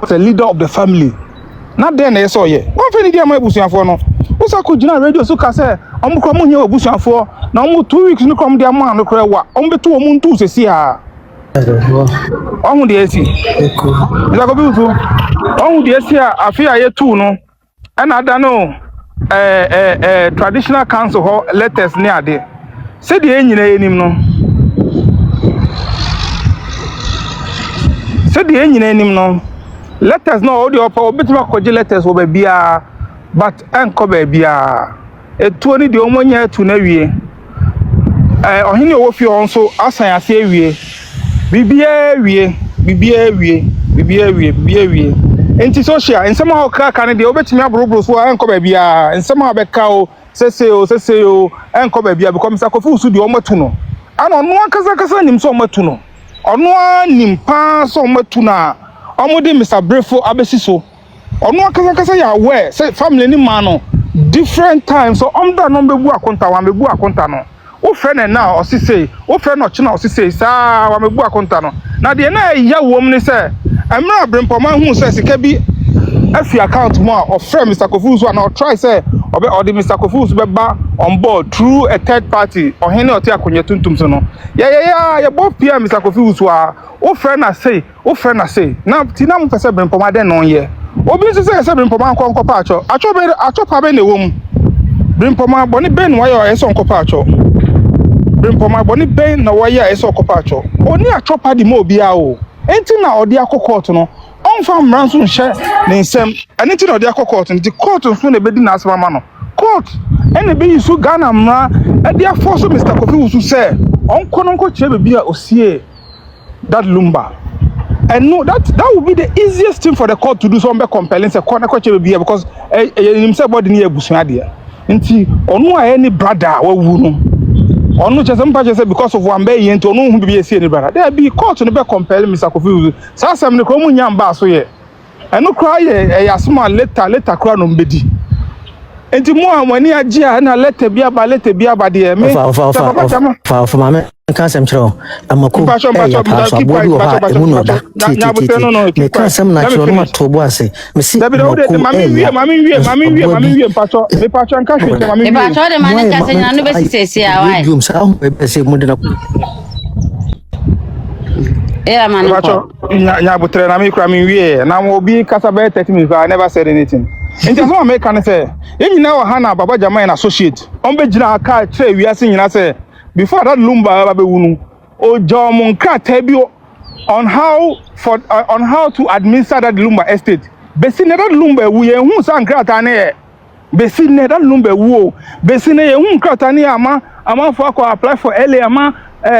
the leader of the family na den na yeso ye won fe ni dia ma busuafo no wo sa ko gina radio so ka say omkro mo nya busuafo na mo 2 weeks no krom dia ma no kra wa ombeto wo ntu sesi ha ọhun de esi ila ko bi so ọhun de esi afi aye tu no na ada no traditional council ho letters ni ade se de enyina enim no letters no o de opa obetima koje letters wo ba bia but enko ba bia etu oni de omonya etu na wie ohini owo fi on so asan ase awie bibia wie enti social ensema ho kraka ne de obetimi abrobro so enko ba bia ensema abeka o sese o enko ba bia because Mr. Kofi Usu de omatu no ana ono akasa nim so omatu no ono anim pa so omatu na omode Mr. Brefo abesi so ono akasa ya aware say family ni man no different times so omda no bebu akonta no wo friend na o sise wo friend no china o sise sa wa mebu akonta no na de na ya wom ni say emra brempoma hu say sika bi afi account mo of friend Mr. Kofi Usu na o try say or the Mr. Kofi Usu beba on board through a third party or hene oti akonye tuntum so no ya both PM Mr. Kofi Usu a wo friend na say na ti na mo pese brempoma de no ye obi so say brempoma nko pa acho pa be na wom brempoma boni ben wa yo eso nko pa acho brempoma boni ben na wa ya eso nko pa acho oni acho pa di mo bia o enti na odi akokot no onfa mranso nhye ne nsem enti na odi akokot no di court so na bedi na asema no court ene be yisu Ghana mra edi aforso Mr. Kofi Usu say onko no nko che be bia osie that Lumba. And no, that would be the easiest thing for the court to do. So, I'm compelling say court na che be bia because himself body ni ebusuade nti onu any brother wa wu no onu chese mpa chese because of one bay into onu hu bibi esi ni brother there be court no be compel Mr. Kofi sa asem ne ko mu nya mba so ye eno kra ye yasma later kra no mbedi enti mo amani agi a na letter bi aba de me fa mame kan sem chiro amako ya paso abodu ha emu no da me kan sem na chiro no tobo ase me si mami wie paso me paso an ka hwe mami e paso de mani ka se na no be sisi a wai dum sa ho be se mu de na mani paso nya butre na me kra me wie na mo bi kasa be 30 minutes I never said anything enti so me kan say enyina wa ha na baba jama na associate on be gina aka tre wiase nyina say before that Lumba ba be wunu o jom nkrata bi on how to administer that Lumba estate besine that Lumba wu ye hu san nkrata na ye besine that Lumba wu besine ye hu nkrata na ama for apply for LA ama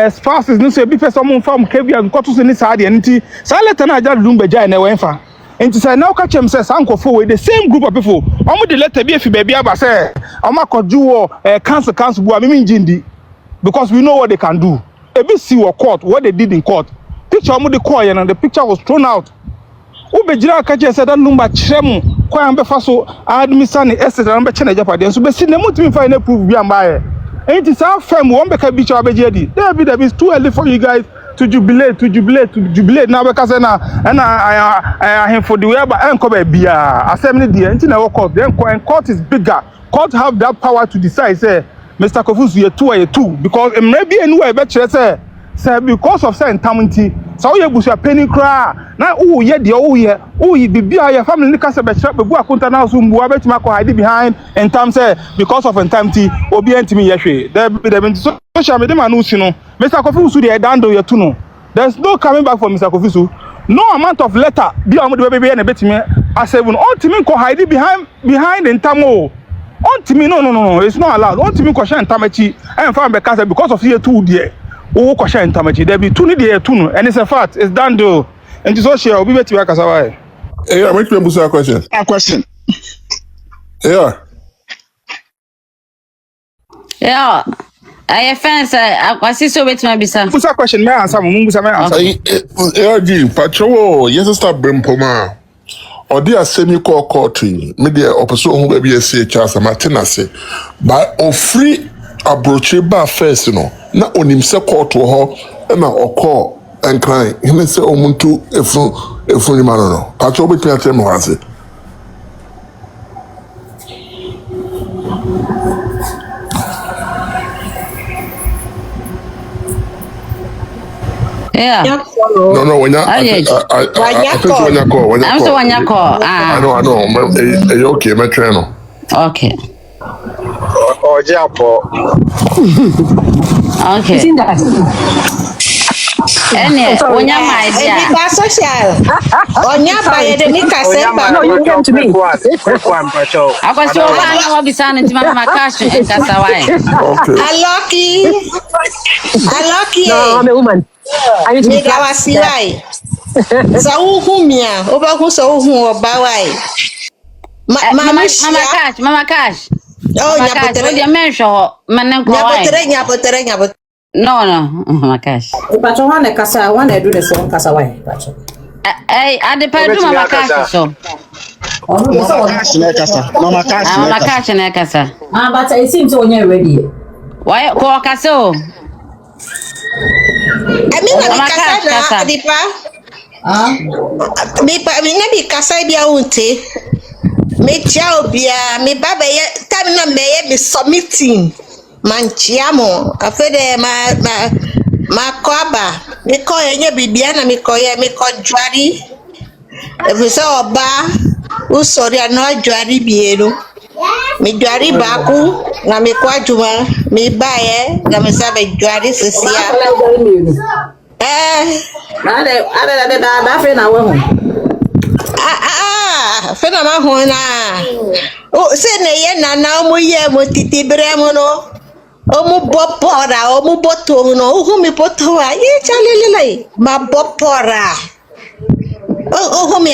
spouses no so bi person mo form kebia nkoto so ni sa de nti sa letter na ja Lumba jai na we mfa enti say now catch him say sankofo we the same group of people omo the letter bi efi baby aba say omo akoju council bu amimi njindi because we know what they can do. ABC or court, what they did in court. Picture of the court and the picture was thrown out. Ubejira kaje said that Lumba chemu kwa ambe faso administer estate ambe chene japade so be see them to find a proof bi ambaye. It is our firm one beka bicho abejedi. There is too early for you guys to jubilate now because na I for the way but enko be bia assembly there nti na court then court is bigger. Court have that power to decide say Mr. Kofusu ye two because maybe anywhere be chere say because of say entamenti so ye busu penny cra na wo ye de wo ye bibia your family nika se be chere be bu akunta na so mbu abetima ko hide behind and time say because of entamenti obi antimi ye hwe there be social media man usi no Mr. Kofusu dey dando ye two no there's no coming back for Mr. Kofusu no amount of letter bi o mo de be na betimi A7 ultimate ko hide behind entamo Ontimi no it's not allowed ontimi ko share ntamachi and farm be cancer because of here two there wo ko share ntamachi there be two ni there two no and it's a fact it's done though and it's so share obi beti wa kasa why I'm making a question I fence akwasi so beti ma bisa busa question me answer mo busa me answer G patrol yes stop brimpoma or they are semi call courting, media opposite who baby a say Charles Martinase by or free approach bar first, you know, not on himself court to her and or call and crying. He may say, Omuntu, if funny man, no, Patrol between them was it. Yeah. No, when I call. I'm so when you call. I know. Okay, my channel. Okay. Oh, Japo. Okay. Any, when you my idea. Social. On your by the Nika Semba. No, you came to me. Quick one, Pacho. I was your one will be sounding to my cash and Cassaway. I lucky. No, I'm a woman. I need to be Wasiwai. Sauhumia, over who so who or Bawai. Mama Cash. Oh, your mention, Manan. No, Mama Cash. But I want a casa, I want to do the same Casaway. I depend on Mama Cash. So, Mama Cash and Ekasa. But it seems when you're ready. Why, Cocaso? I mean, I'm Casabia Unte. Me Chaubia, me Baba, Tamina may be submitting. Manchiamo, a fede ma kwaba, me call ye bibiana, me call Juari. If we saw a bar, who sorry are not Juari Biero. Me Juari Baku, na me quaduma, me buy, na me sabe Juari Cecilia. Fena mahona. Oh, say ne na na mo ye mo titi bremo no. O mo bopora, o mo boto no. O mi boto wa. Ye chalele ma bopora. Oh, me.